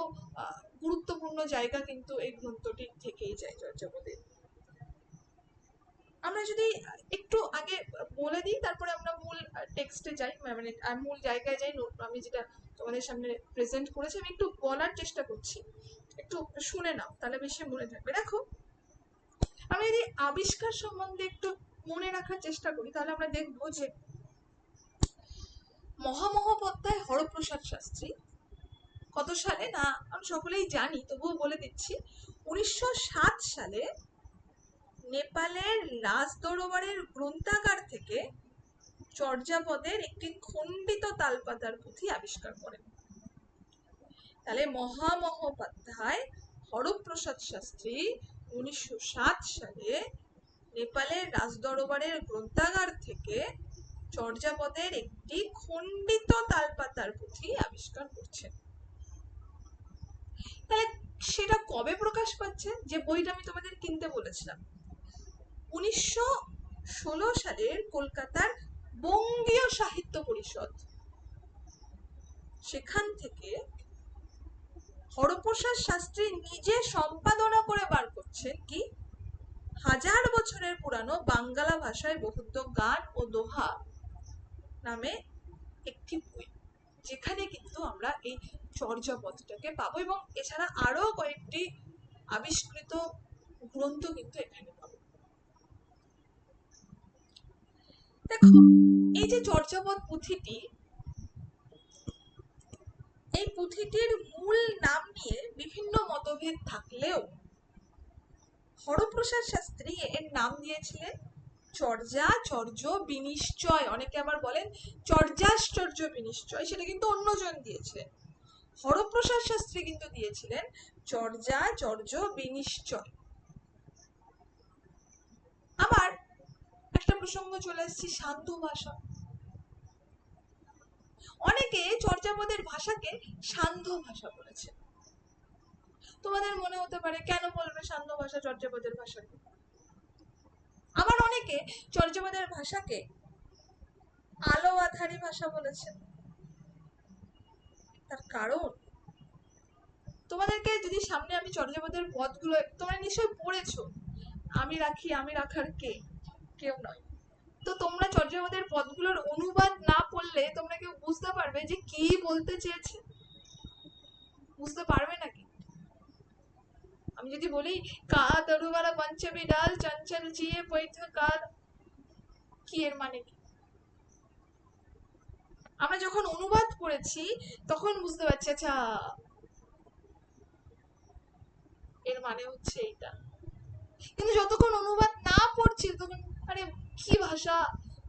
গুরুত্বপূর্ণ জায়গা কিন্তু এই গ্রন্থটির থেকেই যায় চর্যাপদের। আমরা যদি একটু আগে বলে দিই, তারপরে আমরা মূল টেক্সটে যাই, মানে মূল জায়গায় যাই, আমি যেটা তোমাদের সামনে প্রেজেন্ট করেছি আমি একটু বলার চেষ্টা করছি, একটু শুনে নাও, তাহলে বেশি মনে থাকবে। দেখো, আমি যদি আবিষ্কার সম্বন্ধে একটু মনে রাখার চেষ্টা করি, তাহলে আমরা দেখবো যে মহামহোপাধ্যায় হরপ্রসাদ শাস্ত্রী কত সালে, না আমরা সকলেই জানি তবুও বলে দিচ্ছি, 1907 সালে নেপালের রাজদরবারের গ্রন্থাগার থেকে চর্যাপদের একটি খণ্ডিত তালপাতার পুঁথি আবিষ্কার করেন। তাহলে মহামহোপাধ্যায় হরপ্রসাদ শাস্ত্রী 1907 সালে নেপালের রাজদরবারের গ্রন্থাগার থেকে চর্যাপদের একটি খণ্ডিত তালপাতার পুঁথি আবিষ্কার করছেন। তাহলে সেটা কবে প্রকাশ পাচ্ছে? যে বইটা আমি তোমাদের কিনতে বলেছিলাম, 1916 সালের কলকাতার বঙ্গীয় সাহিত্য পরিষদ, সেখান থেকে হরপ্রসাদ শাস্ত্রী নিজে সম্পাদনা করে বার করছেন কি 1000 বছরের পুরানো বাংলা ভাষায় বহুত্ব গান ও দোহা নামে একটি বই, যেখানে কিন্তু আমরা এই চর্যাপদটাকে পাবো এবং এছাড়া আরো কয়েকটি আবিষ্কৃত গ্রন্থ কিন্তু এখানে পাবো। দেখো, এই যে চর্যাপদ পুঁথিটি, এই পুঁথিটির মূল নাম নিয়ে বিভিন্ন মতভেদ থাকলেও হরপ্রসাদ শাস্ত্রী এর নাম দিয়েছিলেন চর্যাচর্য বিনিশ্চয়। অনেকে আবার বলেন চর্যাশ্চর্য বিনিশ্চয়, সেটা কিন্তু অন্যজন দিয়েছিলেন। হরপ্রসাদ শাস্ত্রী কিন্তু দিয়েছিলেন চর্যাচর্য বিনিশ্চয়। আবার একটা প্রসঙ্গ চলে আসছে সান্ধ্য ভাষা। অনেকে চর্যাপদের ভাষাকে সান্ধ্য ভাষা বলেছে। তোমাদের মনে হতে পারে কেন বলবে সান্ধ্য ভাষা চর্যাপদের ভাষাকে? আবার অনেকে চর্যাপদের ভাষাকে আলো আধারী ভাষা বলেছে। তার কারণ, তোমাদেরকে যদি সামনে আমি চর্যাপদের পদগুলো, তোমরা নিশ্চয়ই পড়েছো, আমি রাখি আমি রাখার কে, কেউ নয়। তো তোমরা চর্যাপদের পদগুলোর অনুবাদ না পড়লে তোমরা কেউ বুঝতে পারবে যে কি বলতে চেয়েছে? বুঝতে পারবে নাকি? আমি যদি বলি কা তরুবারা পঞ্চমী ডাল চঞ্চল চিয়ে পৈথ কার, কি এর মানে কি? আমরা যখন অনুবাদ করেছি তখন বুঝতে পারছি আচ্ছা এর মানে হচ্ছে এইটা। কিন্তু যতক্ষণ অনুবাদ না পড়ছি তখন আরে কি ভাষা,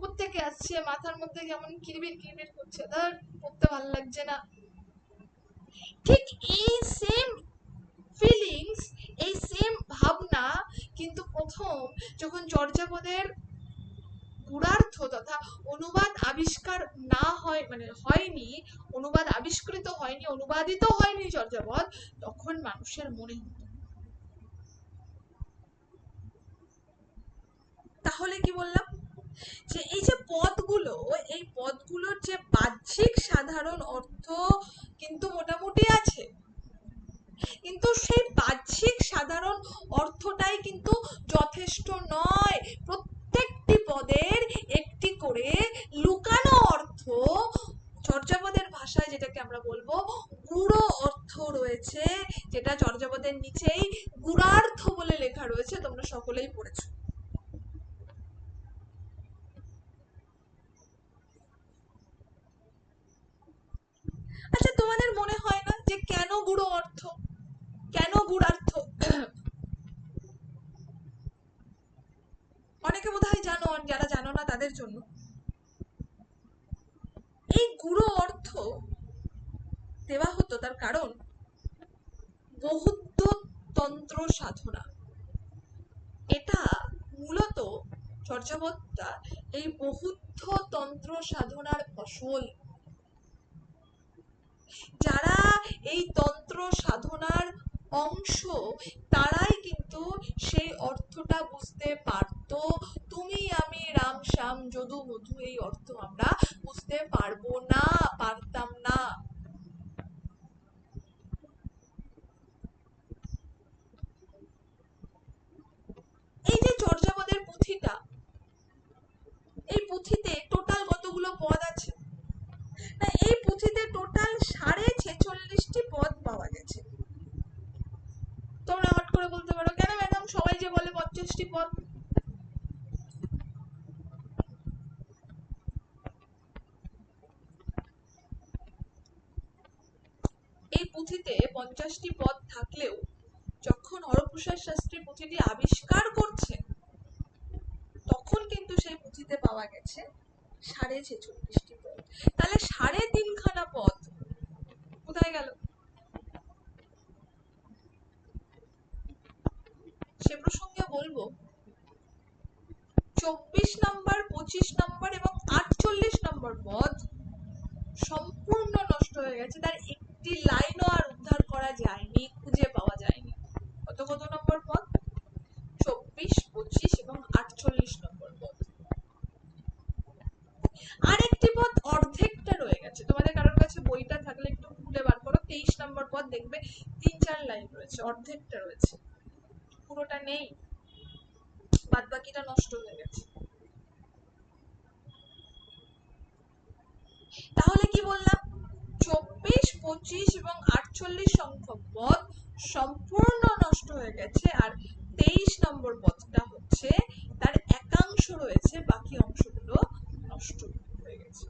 কোত্থেকে আসছে, মাথার মধ্যে কেমন কিরবির কিরবির করছে, ধর পড়তে ভালো লাগছে না। ঠিক এই সেম ফিলিংস, এই সেম ভাবনা কিন্তু প্রথম যখন চর্যাপদের গুড়ার্থ তথা অনুবাদ আবিষ্কার না হয়, মানে হয়নি, অনুবাদ আবিষ্কৃত হয়নি, অনুবাদিত হয়নি চর্যাপদ, তখন মানুষের মনে হতো। তাহলে কি বললাম যে এই যে পদগুলো, এই পদগুলোর যে বাহ্যিক সাধারণ অর্থ কিন্তু মোটামুটি আছে, কিন্তু সেই বাহ্যিক সাধারণ অর্থটাই কিন্তু যথেষ্ট নয়। প্রত্যেকটি পদের একটি করে লুকানো অর্থ, চর্যাপদের ভাষায় যেটাকে আমরা বলবো গূঢ় অর্থ রয়েছে, যেটা চর্যাপদের নিচেই গুড়ার্থ বলে লেখা রয়েছে, তোমরা সকলেই পড়েছো। আচ্ছা, তোমাদের মনে হয় না যে কেন গূঢ় অর্থ, কেন গুড়ার্থ? অনেকে বোধহয় জানো, যারা জানো না তাদের জন্য, এই গূঢ় অর্থ দেওয়া হতো তার কারণ বহুত্ব তন্ত্র সাধনা। এটা মূলত চর্যাপদটা এই বহুত্ব তন্ত্র সাধনার ফসল। যারা এই তন্ত্র সাধনার অংশ, তারাই কিন্তু সেই অর্থটা বুঝতে পারত। তুমি আমি রাম শ্যাম যদু মধু এই অর্থ আমরা বুঝতে পারবো না, পারতাম না। এই যে চর্যাপদের পুঁথিটা, এই পুঁথিতে টোটাল কতগুলো পদ আছে না, এই পুঁথিতে টোটাল 46.5টি পদ পাওয়া গেছে। তোমরা হট করে বলতে পারো কেন ম্যাডাম সবাই যে বলে 50টি পদ? এই পুঁথিতে 50টি পদ থাকলেও যখন হরপ্রসাদ শাস্ত্রী পুঁথিটি আবিষ্কার করছেন ইংরেজিতে পাওয়া গেছে 46.5টি পদ। তাহলে 3.5খানা পদ কোথায় গেল? সে প্রসঙ্গে বলবো 24 নম্বর, 25 নম্বর এবং 48 নম্বর পদ সম্পূর্ণ নষ্ট হয়ে গেছে, তার একটি লাইনও আর উদ্ধার করা যায়নি, খুঁজে পাওয়া যায়নি। কত কত নম্বর পদ? 24, 25 এবং 48 নম্বর পদ। আর একটি পদ অর্ধেকটা রয়ে গেছে। তোমাদের কারোর কাছে বইটা থাকলে একটু খুলে বার করো, 23 নম্বর পদ দেখবে 3-4 লাইন রয়েছে, অর্ধেকটা রয়েছে, পুরোটা নেই, বাদ বাকিটা নষ্ট হয়ে গেছে। তাহলে কি বললাম? 24, 25 এবং 48 সংখ্যক পদ সম্পূর্ণ নষ্ট হয়ে গেছে, আর 23 নম্বর পদটা হচ্ছে তার একাংশ রয়েছে, বাকি অংশগুলো নষ্ট হয়ে গেছে।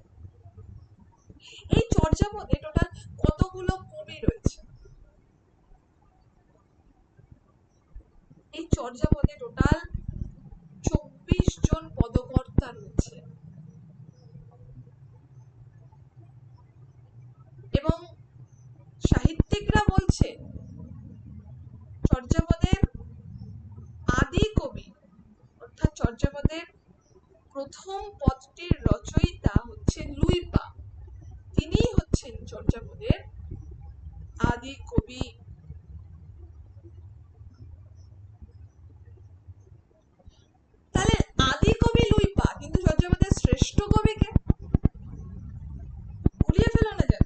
এই চর্যাপদে টোটাল কতগুলো কবি রয়েছে? এই চর্যাপদে টোটাল 24 জন পদকর্তা রয়েছে, এবং সাহিত্যিকরা বলছে চর্যাপদের আদি কবি অর্থাৎ চর্যাপদের প্রথম পদটির রচয়িতা হচ্ছে লুইপা, তিনিই হচ্ছেন চর্যাপদের আদি কবি। তাহলে আদি কবি লুইপা, কিন্তু চর্যাপদের শ্রেষ্ঠ কবি কে? গুলিয়ে ফেলো না যেন।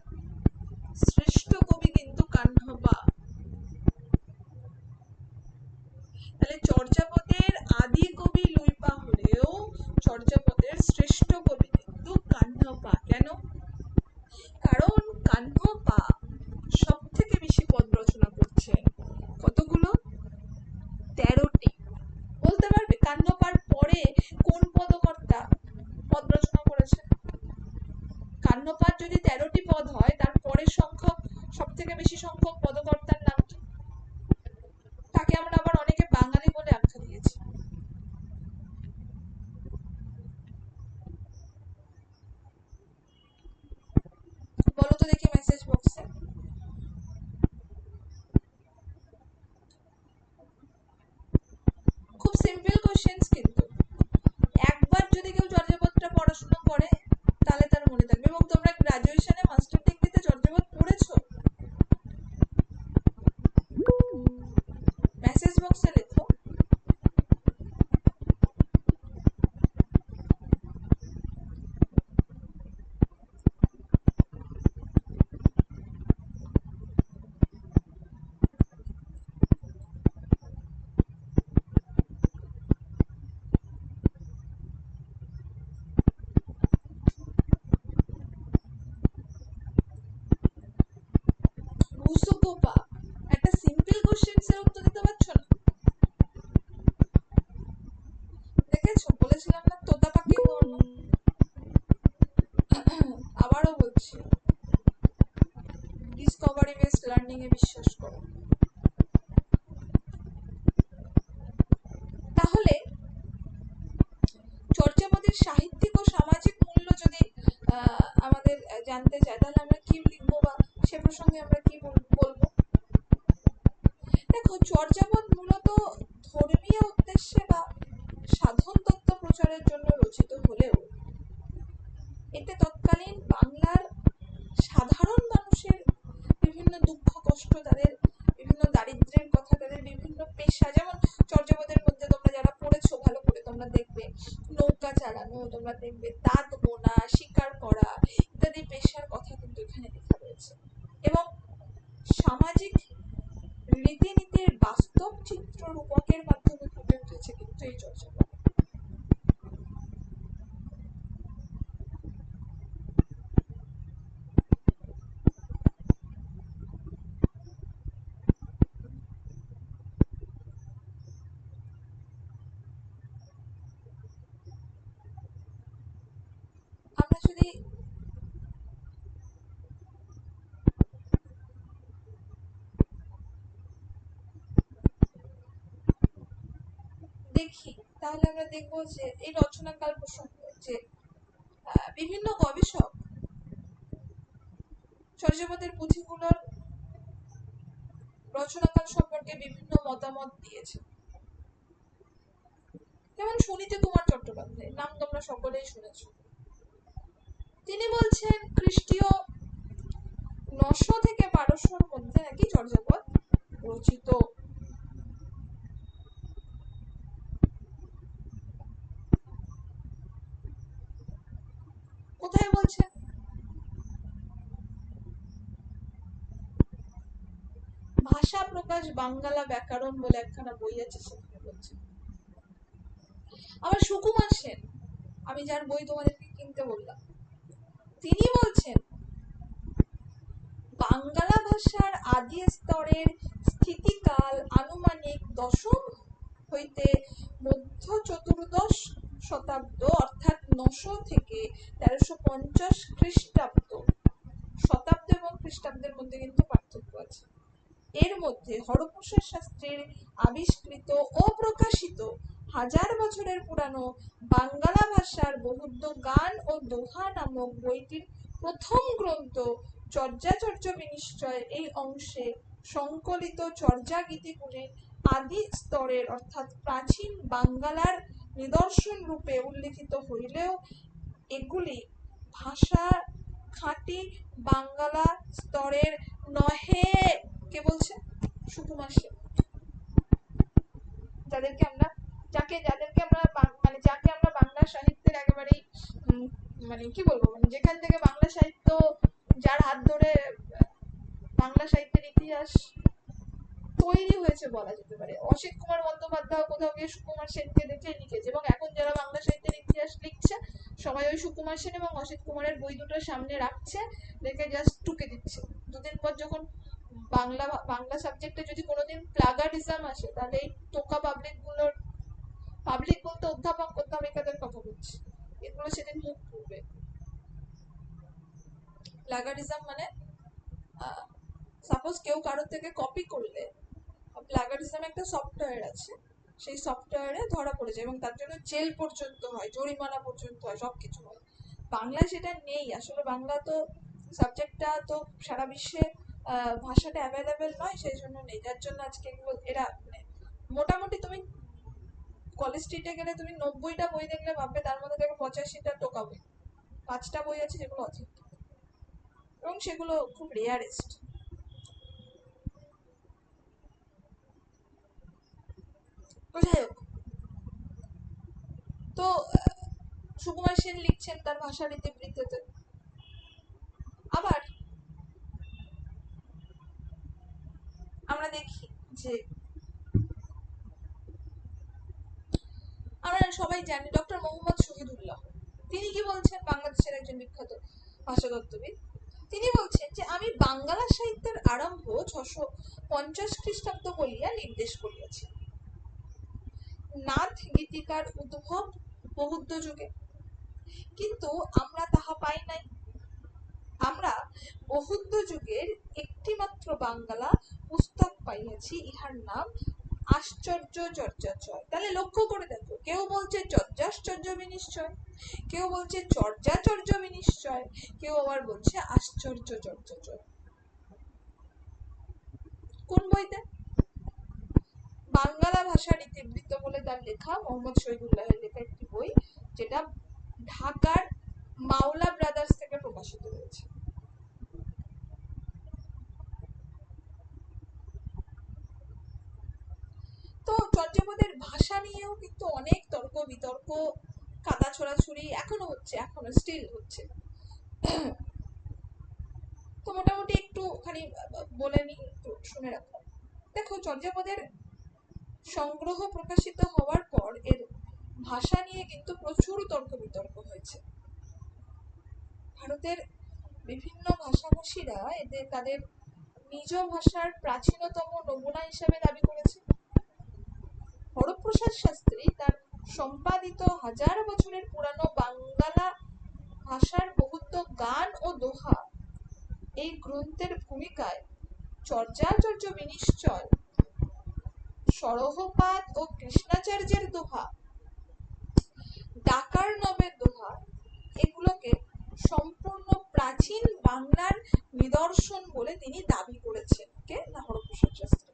শ্রেষ্ঠ কবি কিন্তু কাহ্নপা। তাহলে চর্যাপদের আদি কবি লুইপা হলেও চর্যাপদের শ্রেষ্ঠ কবি কিন্তু কাহ্নপা। কেন? কারণ কাহ্নপা সব থেকে বেশি পদ রচনা করছেন। কতগুলো? 13টি। বলতে পারবে কাহ্নপার পরে কোন পদকর্তা পদ রচনা করেছে? কাহ্নপার যদি 13টি পদ হয়, তার পরের সংখ্যক সব থেকে বেশি সংখ্যক পদকর্তার নাম কি? তাকে আমরা আবার অনেকে বাঙালি বলে আখ্যা দিয়েছি। বলো তো দেখি মেসেজ বক্সে। খুব সিম্পল কোশ্চেন্স, কিন্তু একবার যদি কেউ চর্যাপদটা পড়াশোনা করে তাহলে তার মনে থাকবে। এবং তোমরা গ্রাজুয়েশনে মাস্টার ডিগ্রিতে চর্যাপদ পড়েছো? মেসেজ বক্সে লেখো। রুসুকোপা, একটা সিম্পল কোশ্চেন্সের উত্তর দিতে পারছো না? দেখেছো, বলেছিলাম না তোতা পাখি বর্ণ। আবারও বলছি, ডিসকভারি বেসড লার্নিং এ বিশ্বাস করো। তাহলে চর্যাপদের সাহিত্যিক ও সামাজিক মূল্য যদি আমাদের জানতে চায়, তাহলে আমরা কি লিখবো বা সে প্রসঙ্গে আমরা কি বলবো? দেখো, চর্যাপদ মূলত ধর্মীয় উদ্দেশ্যে বা সাধন তত্ত্ব প্রচারের জন্য রচিত হলেও এতে তৎকালীন বাংলার সাধারণ মানুষের বিভিন্ন দুঃখ কষ্ট, তাদের বিভিন্ন দারিদ্র্যের কথা, তাদের বিভিন্ন পেশা, যেমন চর্যাপদের মধ্যে তোমরা যারা পড়েছো ভালো করে তোমরা দেখবে নৌকা চালানো, তোমরা দেখবে তাঁত বোনা, শিকার করা ইত্যাদি পেশার কথা কিন্তু এখানে লেখা রয়েছে। এবং সামাজিক রীতিনীতির বাস্তব চিত্র রূপকের মাধ্যমে ফুটে উঠেছে কিন্তু এই চর্যাপদ। আমরা যদি দেখি তাহলে আমরা দেখবো যে এই রচনাকাল প্রসঙ্গে যে বিভিন্ন গবেষক চর্যাপদের পুঁথিগুলোর রচনাকাল সম্পর্কে বিভিন্ন মতামত দিয়েছে। যেমন সুনীতি কুমার চট্টোপাধ্যায়, নাম তোমরা সকলেই শুনেছ। তিনি বলছেন খ্রিস্টীয় 900 থেকে 1200-র মধ্যে নাকি চর্যাপদ রচিত। কোথায় বলছেন? ভাষা প্রকাশ বাঙ্গালা ব্যাকরণ বলে একখানা বই আছে, সেখানে বলছেন। আবার সুকুমার সেন, আমি যার বই তোমাদেরকে কিনতে বললাম, তিনি বলছেন বাঙ্গালা ভাষার আদি স্তরের স্থিতিকাল আনুমানিক 10ম হইতে মধ্য চতুর্দশ শতাব্দ অর্থাৎ 900 থেকে 1350 খ্রিস্টাব্দ। শতাব্দ এবং খ্রিস্টাব্দের মধ্যে কিন্তু পার্থক্য আছে। এর মধ্যে হরপ্রসাদ শাস্ত্রীর আবিষ্কৃত ও প্রকাশিত 1000 বছরের পুরানো বাঙ্গালা ভাষার বহুদ্ধ গান ও দোহা নামক বইটির প্রথম গ্রন্থ চর্যাচর্য বিনিশ্চয় এই অংশে সংকলিত চর্যা গীতিগুলি আদি স্তরের অর্থাৎ প্রাচীন বাঙ্গালার নিদর্শন রূপে উল্লিখিত হইলেও এগুলি ভাষা খাঁটি বাঙ্গালা স্তরের নহে। কে বলছে? সুকুমার সেন। যাদেরকে আমরা বাংলা সাহিত্যের একেবারেই কি বলবো, যেখান থেকে বাংলা সাহিত্য, যার হাত ধরে বাংলা সাহিত্যের ইতিহাস তৈরি হয়েছে বলা যেতে পারে। অসিত কুমার বন্দ্যোপাধ্যায় কোথাও গিয়ে সুকুমার সেনকে দেখে লিখেছে, এবং এখন যারা বাংলা সাহিত্যের ইতিহাস লিখছে সবাই ওই সুকুমার সেন এবং অসিত কুমারের বই দুটো সামনে রাখছে, দেখে জাস্ট টুকে দিচ্ছে। দুদিন পর যখন বাংলা সাবজেক্টে যদি কোনোদিন প্লাগারিজম আসে, তাহলে এই টোকা পাবলিক বলতে অধ্যাপক অধ্যাপিকাদের কথা বলছি, এগুলো সেদিন মুখ খুলবে। প্লাগারিজম মানে সাপোজ কেউ কারোর থেকে কপি করলে, প্লাগারিজম একটা সফটওয়্যার আছে, সেই সফটওয়্যারে ধরা পড়ে যায় এবং তার জন্য জেল পর্যন্ত হয়, জরিমানা পর্যন্ত হয়, সবকিছু হয়। বাংলায় সেটা নেই। আসলে বাংলা তো সাবজেক্টটা তো সারা বিশ্বে ভাষাটা অ্যাভেলেবেল নয়, সেই জন্য নেই, যার জন্য আজকে এগুলো এরা মোটামুটি তুমি কলেজ স্ট্রিটে গেলে তুমি 90টা বই দেখলে ভাববে তার মধ্যে থেকে 85টা টোকা বই, 5টা বই আছে যেগুলো অথেন্টিক এবং সেগুলো খুব রেয়ারেস্ট। যাই হোক, তো সুকুমার সেন লিখছেন তার ভাষার ইতিবৃত্তিতে। আবার আমরা দেখি যে আমরা সবাই জানি ডক্টর মোহাম্মদ শহীদুল্লাহ, তিনি কি বলছেন? বাংলাদেশের একজন বিখ্যাত ভাষাতত্ত্ববিদ। তিনি বলছেন যে আমি বাঙ্গালা সাহিত্যের আরম্ভ 650 খ্রিস্টাব্দ বলিয়া নির্দেশ করিয়াছি। নাথ গীতিকার উদ্ভব বহুদ্ধ যুগে, কিন্তু আমরা তাহা পাই নাই। আমরা বহুদ্ধ যুগের একটি মাত্র বাঙ্গালা পুস্তক পাইয়াছি, ইহার নাম আশ্চর্য চর্যাচয়। তাহলে লক্ষ্য করে দেখো, কেউ বলছে চর্যাশ্চর্য বিনিশ্চয়, কেউ বলছে চর্যাচর্য বিনিশ্চয়, কেউ আবার বলছে আশ্চর্য চর্যাচয়। কোন বইতে? বাঙ্গালা ভাষার ইতিবৃত্ত বলে তার লেখা, মোহাম্মদ শহীদুল্লাহের লেখা একটি বই, যেটা ঢাকার মাওলা ব্রাদার্স থেকে প্রকাশিত হয়েছে। তো চর্যাপদের ভাষা নিয়েও কিন্তু অনেক তর্ক বিতর্ক, কাদা ছোড়াছুড়ি এখনো হচ্ছে, এখনো স্টিল হচ্ছে। তো মোটামুটি একটুখানি বলে নি, একটু শুনে রাখো। দেখো, চর্যাপদের সংগ্রহ প্রকাশিত হওয়ার পর এর ভাষা নিয়ে কিন্তু প্রচুর তর্ক বিতর্ক হয়েছে। ভারতের বিভিন্ন ভাষাভাষীরা তাদের নিজ ভাষার প্রাচীনতম নমুনা হিসেবে দাবি করেছে। হরপ্রসাদ শাস্ত্রী তার সম্পাদিত 1000 বছরের পুরানো বাঙ্গালা ভাষার বহুত্ব গান ও দোহা এই গ্রন্থের ভূমিকায় চর্যাচর্য বিনিশ্চয়, সরহপাত ও কৃষ্ণাচার্যের দোহা, ডাকার নবের দোহা সম্পূর্ণ প্রাচীন বাংলার নিদর্শন বলে তিনি দাবি করেছেন। কে না? হরপ্রসাদ শাস্ত্রী।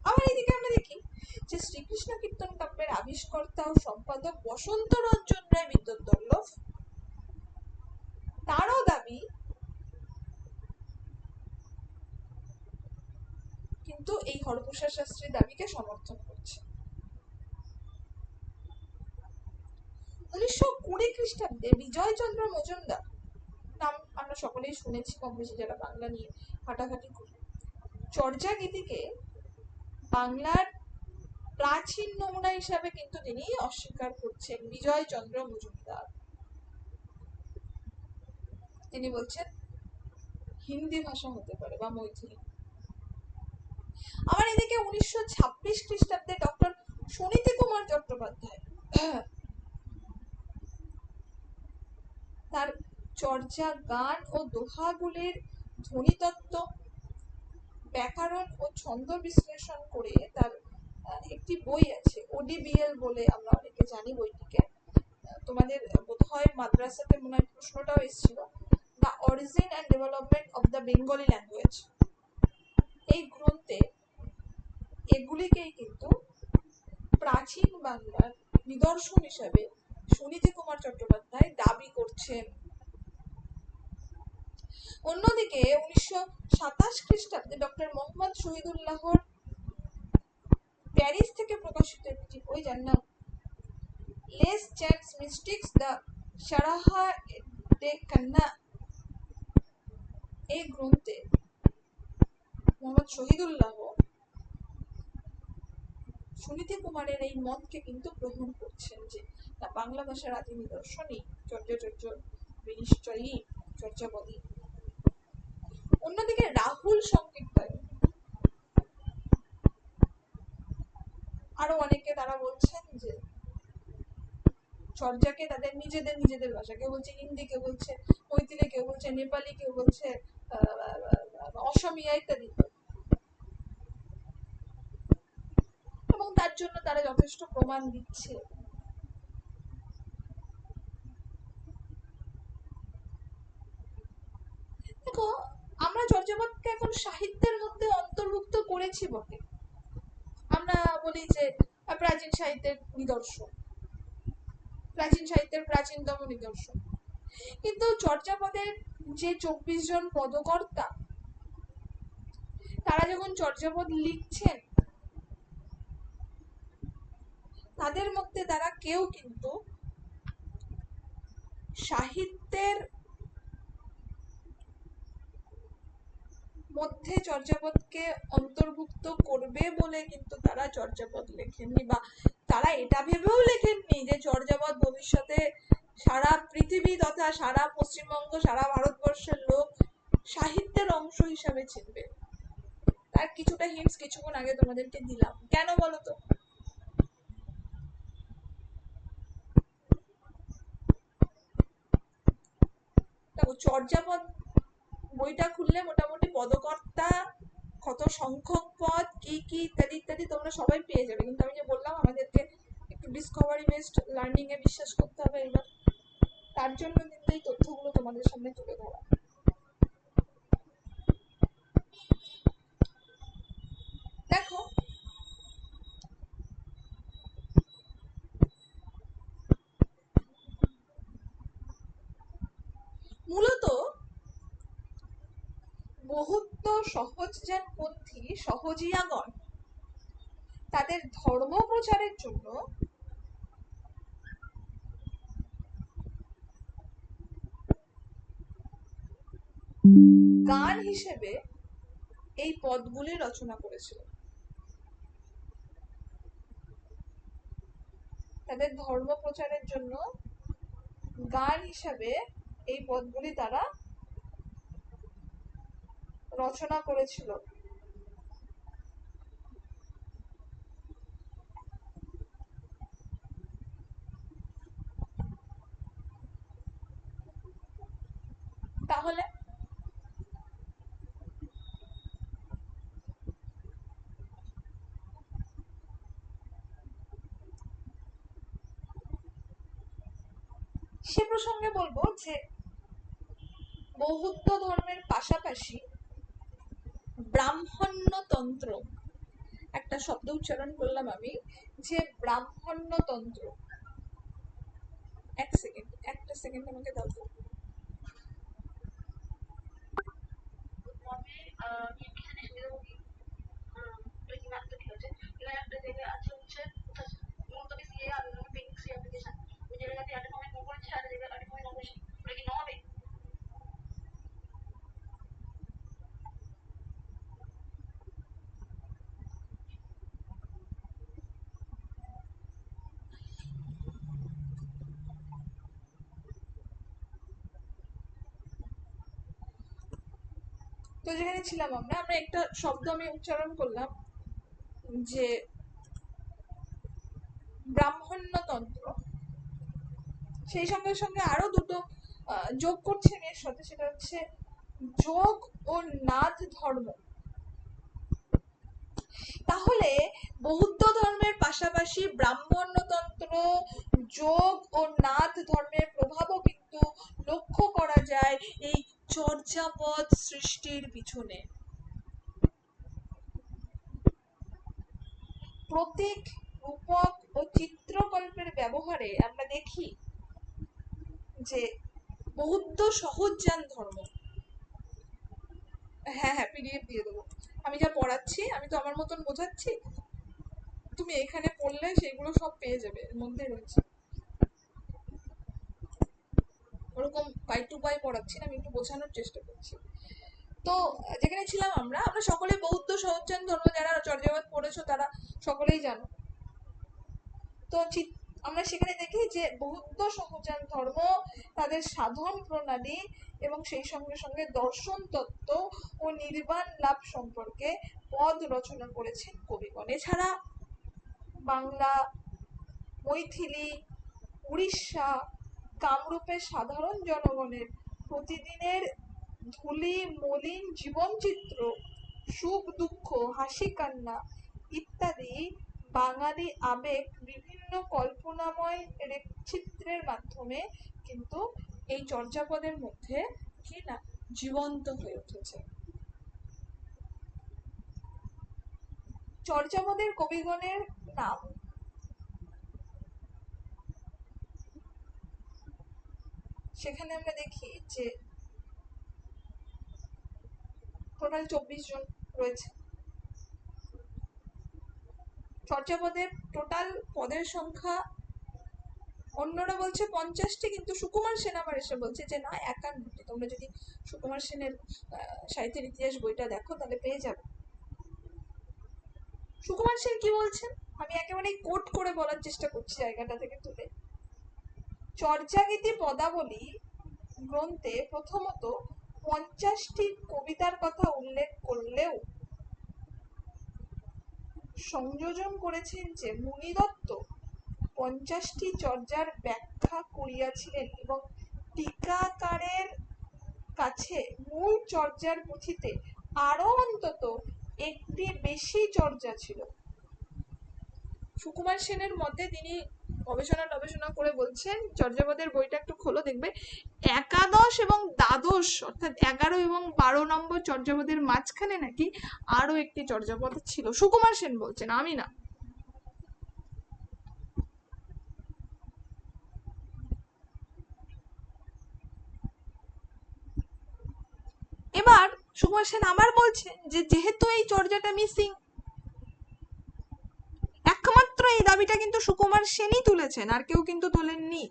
আবার এদিকে আমরা দেখি যে শ্রীকৃষ্ণ কীর্তন কাব্যের আবিষ্কর্তা ও সম্পাদক বসন্ত রঞ্জন রায় বিদ্যুৎ দল্লভ, তারও দাবি কিন্তু এই হরপ্রসাদ শাস্ত্রীর দাবিকে সমর্থন করছে। 1920 খ্রিস্টাব্দে বিজয়চন্দ্র মজুমদার, নাম আমরা সকলেই শুনেছি কম বেশি যারা বাংলা নিয়ে হাঁটাহাঁটি করি, চর্যা গীতিকে বাংলার প্রাচীন নমুনা হিসাবে কিন্তু তিনি অস্বীকার করছেন। বিজয়চন্দ্র মজুমদার তিনি বলছেন হিন্দি ভাষা হতে পারে বা মৈথিলি। আবার এদিকে 1926 খ্রিস্টাব্দে ডক্টর সুনীতি কুমার চট্টোপাধ্যায় তার চর্যা গান ও দোহাগুলির ধ্বনিতত্ত্ব, ব্যাকরণ ও ছন্দ বিশ্লেষণ করে তার একটি বই আছে, ওডিবিএল বলে আমরা অনেকে জানি বইটিকে। তোমাদের বোধহয় মাদ্রাসাতে মনে হয় প্রশ্নটাও এসেছিল, the origin and development of the Bengali language. এই গ্রন্থে এগুলিকেই কিন্তু প্রাচীন বাংলার নিদর্শন হিসাবে সুনীতি কুমার চট্টোপাধ্যায় দাবি করছেন। অন্যদিকে 1927 খ্রিস্টাব্দে ডক্টর মোহাম্মদ শহীদুল্লাহর প্যারিস থেকে প্রকাশিত একটি বই, যার নাম less chance mystics the শারাহা day কান্না, এই গ্রন্থে মোহাম্মদ শহীদুল্লাহ সুনীতি কুমারের এই মতকে কিন্তু গ্রহণ করছেন যে বাংলা ভাষার আদি নিদর্শনই চর্যাচর্য বিনিশ্চয়ই চর্যাপদী। অন্যদিকে রাহুল সংকীর্তন, আরো অনেকে তারা বলছেন যে চর্যাকে তাদের নিজেদের ভাষা, কেউ বলছে হিন্দি, কেউ বলছে মৈথিলি, কেউ বলছে নেপালি, কেউ বলছে অসমিয়া ইত্যাদি, এবং তার জন্য তারা যথেষ্ট প্রমাণ দিচ্ছে। দেখো, আমরা চর্যাপদকে এখন সাহিত্যের মধ্যে অন্তর্ভুক্ত করেছি বটে, আমরা বলি যে প্রাচীন সাহিত্যের নিদর্শন, প্রাচীন সাহিত্যের প্রাচীনতম নিদর্শন, কিন্তু চর্যাপদের যে 24 জন পদকর্তা তারা যখন চর্যাপদ লিখছেন তাদের মধ্যে তারা কেউ কিন্তু সাহিত্যের মধ্যে চর্যাপদকে অন্তর্ভুক্ত করবে বলে কিন্তু তারা চর্যাপদ লেখেননি, বা তারা এটা ভেবেও লেখেননি যে চর্যাপদ ভবিষ্যতে সারা পৃথিবী তথা সারা পশ্চিমবঙ্গ, সারা ভারতবর্ষের লোক সাহিত্যের অংশ হিসাবে চিনবে। তার কিছুটা হিন্টস কিছুক্ষণ আগে তোমাদেরকে দিলাম। কেন বলো তো? দেখো, চর্যাপদ বইটা খুললে মোটামুটি পদকর্তা, কত সংখ্যক পদ, কি কি ইত্যাদি ইত্যাদি তোমরা সবাই পেয়ে যাবে, কিন্তু আমি যে বললাম আমাদেরকে একটু ডিসকভারি বেসড লার্নিং এ বিশ্বাস করতে হবে এবার, তার জন্য কিন্তু এই তথ্যগুলো তোমাদের সামনে তুলে ধরা। দেখো, মূলত বহুত্ব সহজপন্থী সহজিয়াগণ তাদের ধর্ম প্রচারের জন্য গান হিসেবে এই পদগুলি রচনা করেছিল। তাদের ধর্ম প্রচারের জন্য গান হিসাবে এই পদগুলি তারা রচনা করেছিল। তাহলে সে প্রসঙ্গে বলবো যে বৌদ্ধ ধর্মের পাশাপাশি ব্রাহ্মণ্যতন্ত্র, একটা শব্দ উচ্চারণ করলাম আমি, যে ব্রাহ্মণ্যতন্ত্র, একটা সেকেন্ড আমাকে দাও তো। তো যেখানে ছিলাম আমরা আমরা একটা শব্দ আমি উচ্চারণ করলাম যে ব্রাহ্মণ্যতন্ত্র, সেই সঙ্গে সঙ্গে আরো দুটো যোগ করছি আমি এর সাথে, সেটা হচ্ছে যোগ ও নাথ ধর্ম। তাহলে বৌদ্ধ ধর্মের পাশাপাশি ব্রাহ্মণ্যতন্ত্র, যোগ ও নাথ ধর্মের প্রভাবও কিন্তু লক্ষ্য করা যায় এই চর্যাপদ সৃষ্টির পিছনে। প্রতীক, রূপক ও চিত্রকল্পের ব্যবহারে আমরা দেখি যে বৌদ্ধ সহজযান ধর্ম, হ্যাঁ হ্যাঁ পিডিএফ দিয়ে দেবো, আমি যা পড়াচ্ছি আমি তো আমার মতন বোঝাচ্ছি, তুমি এখানে পড়লে সেগুলো সব পেয়ে যাবে, এর মধ্যে রয়েছে। ওরকম বাই টু বাই পড়াচ্ছি না, আমি একটু বোঝানোর চেষ্টা করছি। তো যেখানে ছিলাম আমরা আমরা সকলে বৌদ্ধ সহজযান ধর্ম, যারা চর্যাপদ পড়েছো তারা সকলেই জানো। তো আমরা সেখানে দেখি যে বৌদ্ধ সহজান ধর্ম তাদের সাধন প্রণালী এবং সেই সঙ্গে সঙ্গে দর্শন তত্ত্ব ও নির্বাণ লাভ সম্পর্কে পদ রচনা করেছেন কবিগণ। এছাড়া বাংলা, মৈথিলি, উড়িষ্যা, কামরূপের সাধারণ জনগণের প্রতিদিনের ধূলি মলিন জীবনচিত্র, সুখ দুঃখ, হাসি কান্না ইত্যাদি বাঙালি আবেগ বিভিন্ন কল্পনাময় রেখচিত্রের মাধ্যমে কিন্তু এই চর্যাপদের মধ্যে কি না জীবন্ত হয়ে উঠেছে। চর্যাপদের কবিগণের নাম, সেখানে আমরা দেখি যে টোটাল 24 জন রয়েছে। চর্যাপদের টোটাল পদের সংখ্যা অন্যরা বলছে 50টি, কিন্তু সুকুমার সেন আবার এসে বলছে যে না 51টি। তোমরা যদি সুকুমার সেনের সাহিত্যের ইতিহাস বইটা দেখো তাহলে পেয়ে যাবে। সুকুমার সেন কি বলছেন আমি একেবারে কোট করে বলার চেষ্টা করছি জায়গাটা থেকে তুলে। চর্যাগীতি পদাবলী গ্রন্থে প্রথমত 50টি কবিতার কথা উল্লেখ করলেও সংযোজন করেছেন যে মুনিদত্ত 50টি চর্যার ব্যাখ্যা করিয়াছিলেন এবং টিকাকারের কাছে মূল চর্যার পুঁথিতে আরো অন্তত একটি বেশি চর্যা ছিল। সুকুমার সেনের মতে তিনি গবেষণা করে বলছেন, চর্যাপদের বইটা একটু খোলো দেখবে, একাদশ এবং দ্বাদশ অর্থাৎ 11 এবং 12 নম্বর চর্যাপদের মাঝখানে নাকি আরো একটি চর্যাপদ ছিল। সুকুমার সেন বলছেন, আমি না। এবার সুকুমার সেন আবার বলছেন যে যেহেতু এই চর্যাটা মিসিং, একমাত্র এই দাবিটা কিন্তু সুকুমার সেনই তুলেছেন, আর কেউ কিন্তু তোলেননি।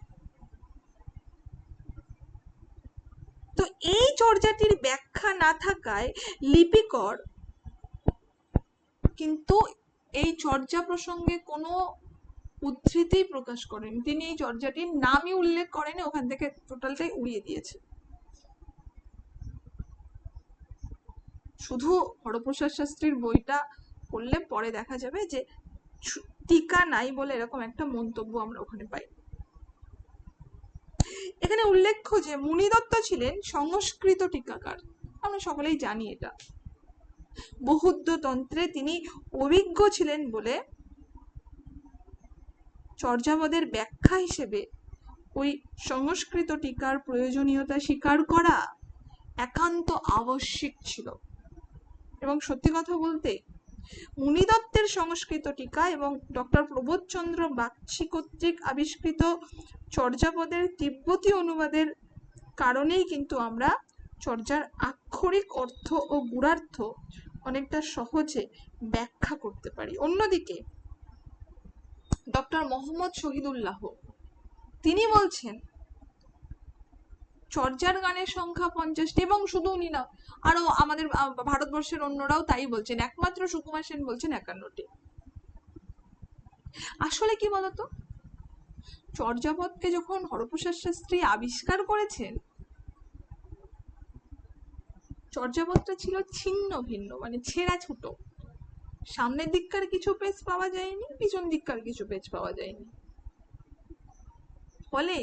তো এই চর্যাটির ব্যাখ্যা না থাকায় লিপিকর কিন্তু এই চর্যা প্রসঙ্গে কোনো উদ্ধৃতি প্রকাশ করেন, তিনি এই চর্যাটির নামই উল্লেখ করেন, ওখান থেকে টোটালটাই উড়িয়ে দিয়েছে। শুধু হরপ্রসাদ শাস্ত্রীর বইটা পড়লে পরে দেখা যাবে যে টিকা নাই বলে এরকম একটা মন্তব্য আমরা ওখানে পাই। এখানে উল্লেখ্য যে মুনিদত্ত ছিলেন সংস্কৃত টিকাকার, আমরা সকলেই জানি এটা। বৌদ্ধ তন্ত্রে তিনি অভিজ্ঞ ছিলেন বলে চর্যাপদের ব্যাখ্যা হিসেবে ওই সংস্কৃত টিকার প্রয়োজনীয়তা স্বীকার করা একান্ত আবশ্যিক ছিল। এবং সত্যি কথা বলতে মুনিদত্তের সংস্কৃত টিকা এবং ডক্টর প্রবোধচন্দ্র বাগচি কর্তৃক আবিষ্কৃত চর্যাপদের তিব্বতী অনুবাদের কারণেই কিন্তু আমরা চর্যার আক্ষরিক অর্থ ও গূঢ়ার্থ অনেকটা সহজে ব্যাখ্যা করতে পারি। অন্যদিকে ডক্টর মোহাম্মদ শহীদুল্লাহ তিনি বলছেন চর্যার গানের সংখ্যা 50টি, এবং শুধু উনি না, আরো আমাদের ভারতবর্ষের অন্যরাও তাই বলছেন, একমাত্র সুকুমার সেন বলছেন 51টি। আসলে কি বলতো, চর্যাপদকে যখন হরপ্রসাদ শাস্ত্রী আবিষ্কার করেছেন, চর্যাপদটা ছিল ছিন্ন ভিন্ন, মানে ছেঁড়া ছুটো। সামনের দিককার কিছু পেজ পাওয়া যায়নি, পিছন দিককার কিছু পেজ পাওয়া যায়নি। ফলে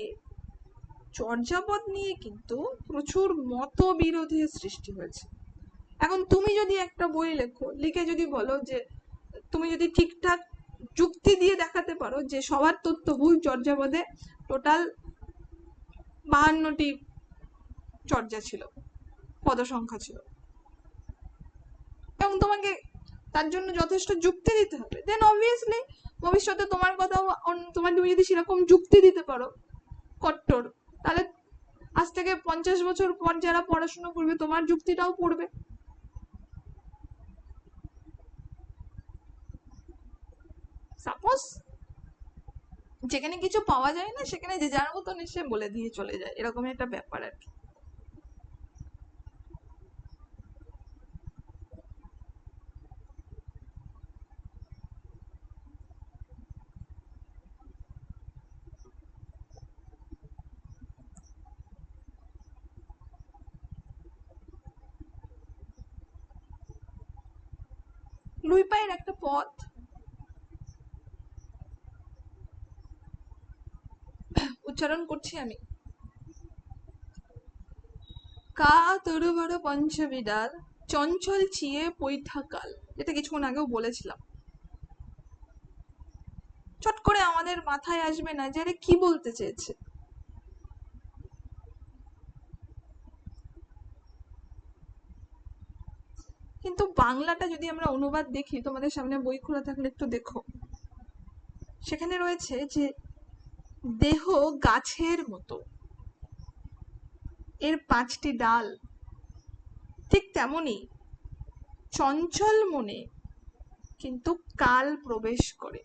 চর্যাপদ নিয়ে কিন্তু প্রচুর মতবিরোধের সৃষ্টি হয়েছে। এখন তুমি যদি একটা বই লেখো, লিখে যদি বলো যে তুমি যদি ঠিকঠাক যুক্তি দিয়ে দেখাতে পারো যে সবার তথ্য ভুল, চর্যাপদে টোটাল 52টি চর্যা ছিল, পদসংখ্যা ছিল, এবং তোমাকে তার জন্য যথেষ্ট যুক্তি দিতে হবে, দেন অবভিয়াসলি ভবিষ্যতে তোমার কথাও তুমি যদি সেরকম যুক্তি দিতে পারো কট্টর, তাহলে আজ থেকে 50 বছর পর যারা পড়াশোনা করবে তোমার যুক্তিটাও পড়বে। সাপোজ যেখানে কিছু পাওয়া যায় না সেখানে যে যার মতন এসে বলে দিয়ে চলে যায়, এরকম একটা ব্যাপার আর কি। লুই পায়ের একটা পথ উচ্চারণ করছি আমি, কা তরুবড় পঞ্চবিদাল চঞ্চল চিয়ে পৈঠাকাল, যেটা কিছুক্ষণ আগেও বলেছিলাম। চট করে আমাদের মাথায় আসবে না যে আরে কি বলতে চেয়েছে। কিন্তু বাংলাটা যদি আমরা অনুবাদ দেখি, তোমাদের সামনে বই খোলা থাকলে একটু দেখো, সেখানে রয়েছে যে দেহ গাছের মতো, এর 5টি ডাল, ঠিক তেমনি চঞ্চল মনে কিন্তু কাল প্রবেশ করে।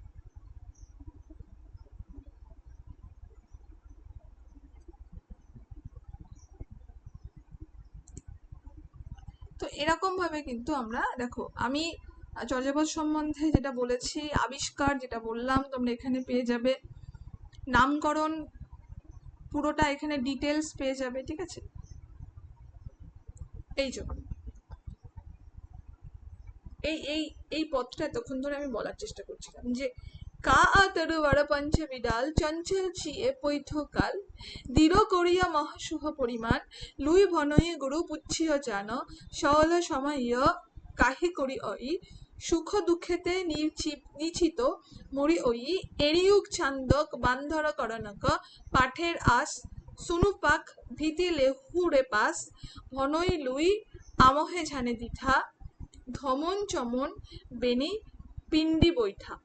তো এরকম ভাবে কিন্তু আমরা দেখো, আমি চর্যাপদ সম্বন্ধে যেটা বলেছি, আবিষ্কার যেটা বললাম তোমরা এখানে পেয়ে যাবে, নামকরণ পুরোটা এখানে ডিটেলস পেয়ে যাবে, ঠিক আছে। এই জন্য এই এই এই পথটা এতক্ষণ ধরে আমি বলার চেষ্টা করছিলাম যে কা তরুবড় পঞ্চবিদাল চঞ্চল চিয়ে পৈঠকাল দৃঢ় করিয়া মহাশুভ পরিমাণ লুই ভনয়ে গুরু পুচ্ছিয় জান সল সময় কাহি করি অই সুখ দুঃখেতে নিচিত মরি ওই এরিউক ছান্দক বান্ধর করণক পাঠের আস সুনুপাক ভীতি লেহুরে পাস ভনই লুই আমহে ঝানে দিঠা ধমন চমন বেনি পিণ্ডি বৈঠা।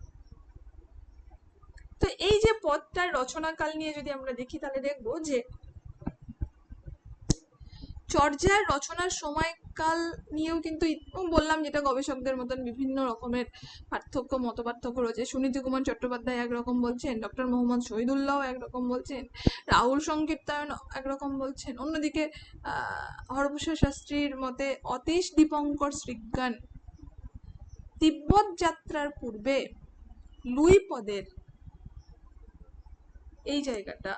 তো এই যে পদটার রচনাকাল নিয়ে যদি আমরা দেখি, তাহলে দেখবো যে চর্যার রচনার সময়কাল নিয়েও কিন্তু বললাম যেটা গবেষকদের মতন বিভিন্ন রকমের পার্থক্য, মত পার্থক্য রয়েছে। সুনীতি কুমার চট্টোপাধ্যায় একরকম বলছেন, ডক্টর মোহাম্মদ শহীদুল্লাহ একরকম বলছেন, রাহুল সংকীর্তায়ন একরকম বলছেন, অন্যদিকে হরপ্রসাদ শাস্ত্রীর মতে অতীশ দীপঙ্কর শ্রীজ্ঞান তিব্বত যাত্রার পূর্বে লুই পদের এই জায়গাটা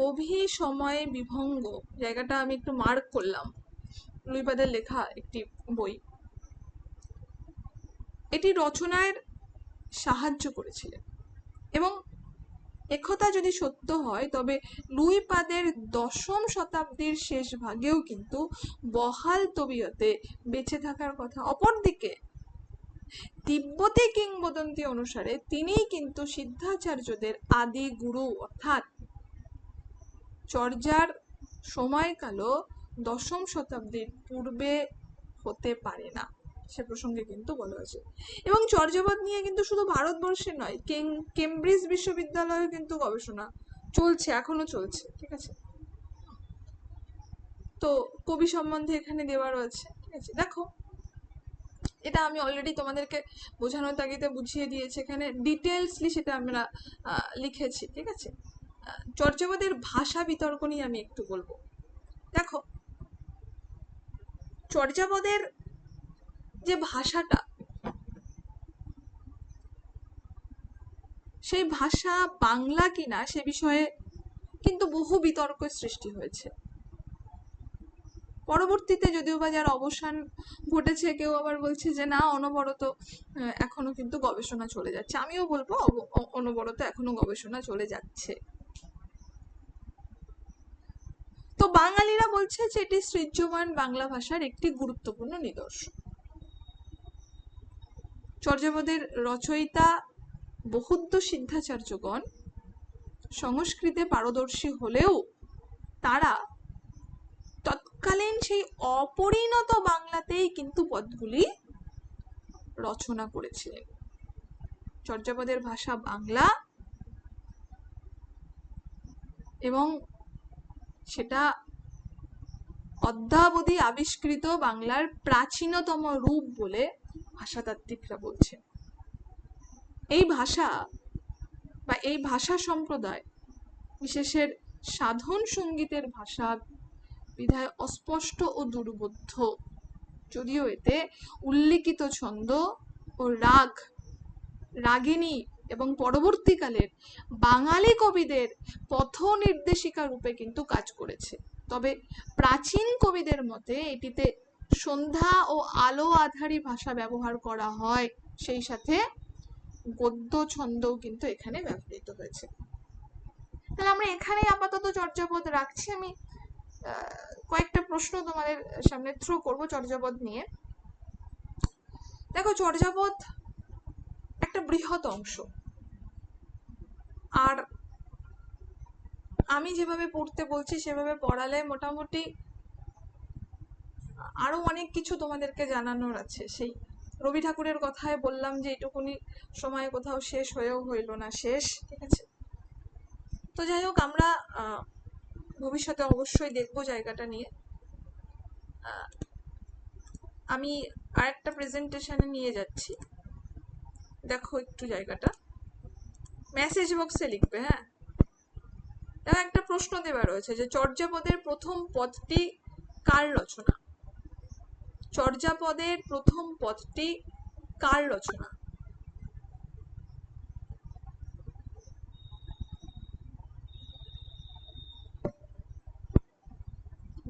অভিসময়ে বিভঙ্গ, জায়গাটা আমি একটু মার্ক করলাম, লুই পদের লেখা একটি বই, এটি রচনার সাহায্য করেছিলেন। এবং একথা যদি সত্য হয় তবে লুই পাদের 10ম শতাব্দীর শেষ ভাগেও কিন্তু বহাল তবিয়তে বেঁচে থাকার কথা। অপরদিকে তিব্বতী কিংবদন্তি অনুসারে তিনিই কিন্তু সিদ্ধাচার্যদের আদি গুরু, অর্থাৎ চর্যার সময়কালও দশম শতাব্দীর পূর্বে হতে পারে না, সে প্রসঙ্গে কিন্তু বলা হয়েছে। এবং চর্যাপদ নিয়ে কিন্তু শুধু ভারতবর্ষে নয়, কেমব্রিজ বিশ্ববিদ্যালয়েও কিন্তু গবেষণা চলছে, এখনো চলছে, ঠিক আছে। তো কবি সম্বন্ধে এখানে দেওয়া রয়েছে, ঠিক আছে। দেখো, এটা আমি অলরেডি তোমাদেরকে বোঝানোর তাগিদে বুঝিয়ে দিয়েছি, এখানে ডিটেলসলি সেটা আমরা লিখেছি, ঠিক আছে। চর্যাপদের ভাষা বিতর্ক নিয়ে আমি একটু বলবো। দেখো, চর্যাপদের যে ভাষাটা, সেই ভাষা বাংলা কিনা সে বিষয়ে কিন্তু বহু বিতর্কের সৃষ্টি হয়েছে। পরবর্তীতে যদিও বা যার অবসান ঘটেছে, কেউ আবার বলছে যে না, অনবরত এখনো কিন্তু গবেষণা চলে যাচ্ছে। আমিও বলবো অনবরত এখনো গবেষণা চলে যাচ্ছে। তো বাঙালিরা বলছে যে এটি সৃজ্যমান বাংলা ভাষার একটি গুরুত্বপূর্ণ নিদর্শন। চর্যাপদের রচয়িতা বৌদ্ধ সিদ্ধাচার্যগণ সংস্কৃতে পারদর্শী হলেও তারা তৎকালীন সেই অপরিণত বাংলাতেই কিন্তু পদগুলি রচনা করেছিলেন। চর্যাপদের ভাষা বাংলা এবং সেটা অদ্যাবধি আবিষ্কৃত বাংলার প্রাচীনতম রূপ বলে ভাষাতাত্ত্বিকরা বলছেন। এই ভাষা বা এই ভাষা সম্প্রদায় বিশেষের সাধন সঙ্গীতের ভাষা বিধায় অস্পষ্ট ও দুর্বোধ্য, যদিও এতে উল্লিখিত ছন্দ ও রাগিনী এবং পরবর্তীকালের বাঙালি কবিদের পথ নির্দেশিকা রূপে কিন্তু কাজ করেছে। তবে প্রাচীন কবিদের মতে এটিতে সন্ধ্যা ও আলো আধারী ভাষা ব্যবহার করা হয়, সেই সাথে গদ্য ছন্দও কিন্তু এখানে ব্যবহৃত হয়েছে। তাহলে আমরা এখানেই আপাতত চর্যাপদ রাখছি। আমি কয়েকটা প্রশ্ন তোমাদের সামনে থ্রো করব চর্যাপদ নিয়ে। দেখো, চর্যাপদ একটা বৃহৎ অংশ, আর আমি যেভাবে পড়তে বলছি সেভাবে পড়ালে মোটামুটি আরো অনেক কিছু তোমাদেরকে জানানোর আছে। সেই রবি ঠাকুরের কথায় বললাম যে এটুকুনি সময় কোথাও শেষ হয়েও হইল না শেষ, ঠিক আছে। তো যাই হোক, আমরা ভবিষ্যতে অবশ্যই দেখবো জায়গাটা নিয়ে। আমি আরেকটা প্রেজেন্টেশনে নিয়ে যাচ্ছি, দেখো একটু জায়গাটা, মেসেজ বক্সে লিখবে। হ্যাঁ, দেখো একটা প্রশ্ন দেওয়া রয়েছে যে চর্যাপদের প্রথম পদটি কার রচনা? চর্যাপদের প্রথম পদটি কার রচনা?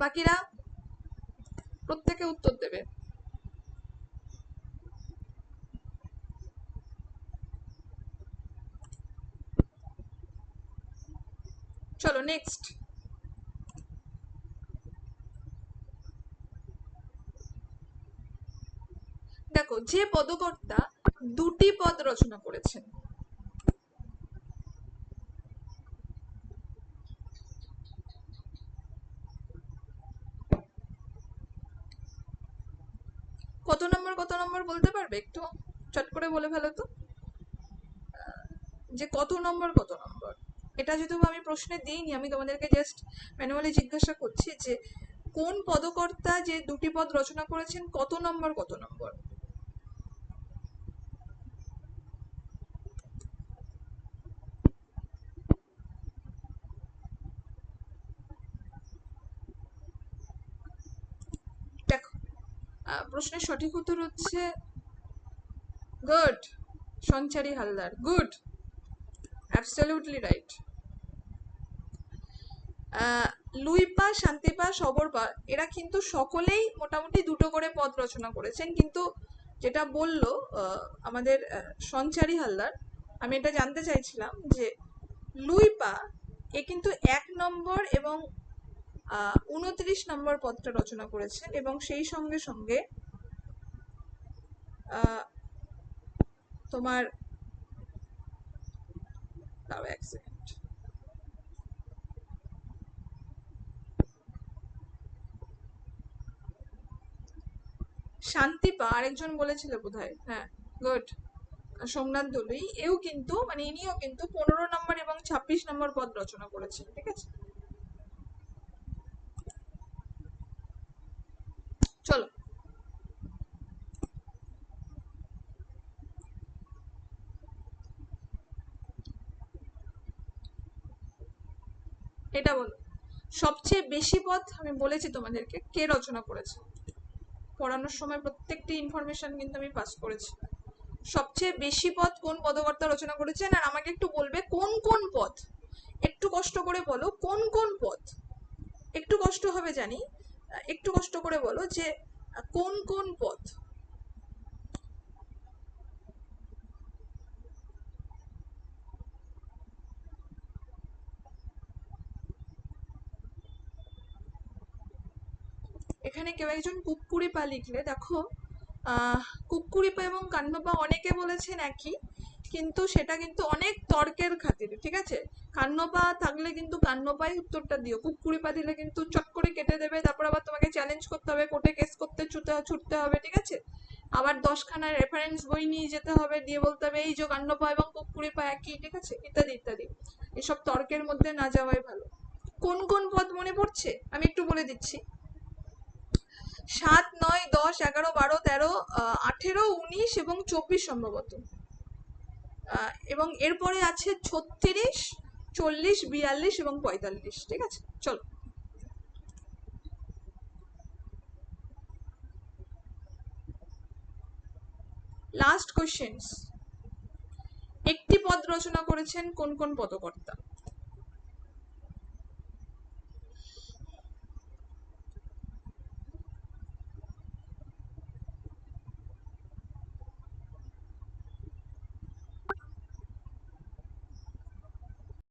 বাকিরা প্রত্যেকে উত্তর দেবে। চলো নেক্সট। দেখো, যে পদকর্তা দুটি পদ রচনা করেছেন, কত নম্বর বলতে পারবে? একটু চট করে বলে ফেলো তো, যে কত নম্বর। এটা যেহেতু আমি প্রশ্নে দিইনি, আমি তোমাদেরকে জাস্ট ম্যানুয়ালি জিজ্ঞাসা করছি যে কোন পদকর্তা যে দুটি পদ রচনা করেছেন, কত নম্বর? দেখো, প্রশ্নের সঠিক উত্তর হচ্ছে good, Sanchari Haldar. Good, absolutely right. Luipa, Shantipa, Sabarpa এরা কিন্তু সকলেই মোটামুটি দুটো করে পদ রচনা করেছেন, কিন্তু যেটা বললো আমাদের সঞ্চারী হালদার, আমি এটা জানতে চাইছিলাম যে লুইপা এ কিন্তু 1 নম্বর এবং 29 নম্বর পদটা রচনা করেছেন, এবং সেই সঙ্গে সঙ্গে তোমার দাঁড়াও এক সেকেন্ড, শান্তিপা আরেকজন বলেছিল বোধহয়, হ্যাঁ, গুড। সোমনাথ দলুই, এও কিন্তু মানে ইনিও কিন্তু 15 নম্বর এবং 26 নম্বর পদ রচনা করেছেন, ঠিক আছে। চলো, এটা বলো, সবচেয়ে বেশি পদ আমি বলেছি তোমাদেরকে কে রচনা করেছে, পড়ানোর সময় প্রত্যেকটি ইনফরমেশন কিন্তু আমি পাস করেছি। সবচেয়ে বেশি পদ কোন পদকর্তা রচনা করেছেন, আর আমাকে একটু বলবে কোন কোন পদ, একটু কষ্ট করে বলো কোন কোন পদ, একটু কষ্ট হবে জানি, একটু কষ্ট করে বলো যে কোন কোন পদ। এখানে কেউ একজন কুক্কুরিপা লিখলে, দেখো কুক্কুরিপা এবং কান্নপা অনেকে বলেছেন একই, কিন্তু সেটা কিন্তু অনেক তর্কের খাতিরে, ঠিক আছে। কান্নপা থাকলে কিন্তু কান্নপাই উত্তরটা দিও, কুক্কুরিপা দিলে কিন্তু চট করে কেটে দেবে, তারপর আবার তোমাকে চ্যালেঞ্জ করতে হবে, কোর্টে কেস করতে ছুটতে হবে, ঠিক আছে। আবার 10খানা রেফারেন্স বই নিয়ে যেতে হবে, দিয়ে বলতে হবে এই যে কান্নপা এবং কুক্কুরিপা একই, ঠিক আছে, ইত্যাদি ইত্যাদি। এসব তর্কের মধ্যে না যাওয়াই ভালো। কোন কোন পদ মনে পড়ছে আমি একটু বলে দিচ্ছি। 7, 9, 10, 11, 12, 13, 18, 19 এবং 24 সম্ভবত। এবং এরপরে আছে 36, 40, 42 এবং 45, ঠিক আছে। চলো, লাস্ট কোশ্চেন্স। একটি পদ রচনা করেছেন কোন কোন পদকর্তা?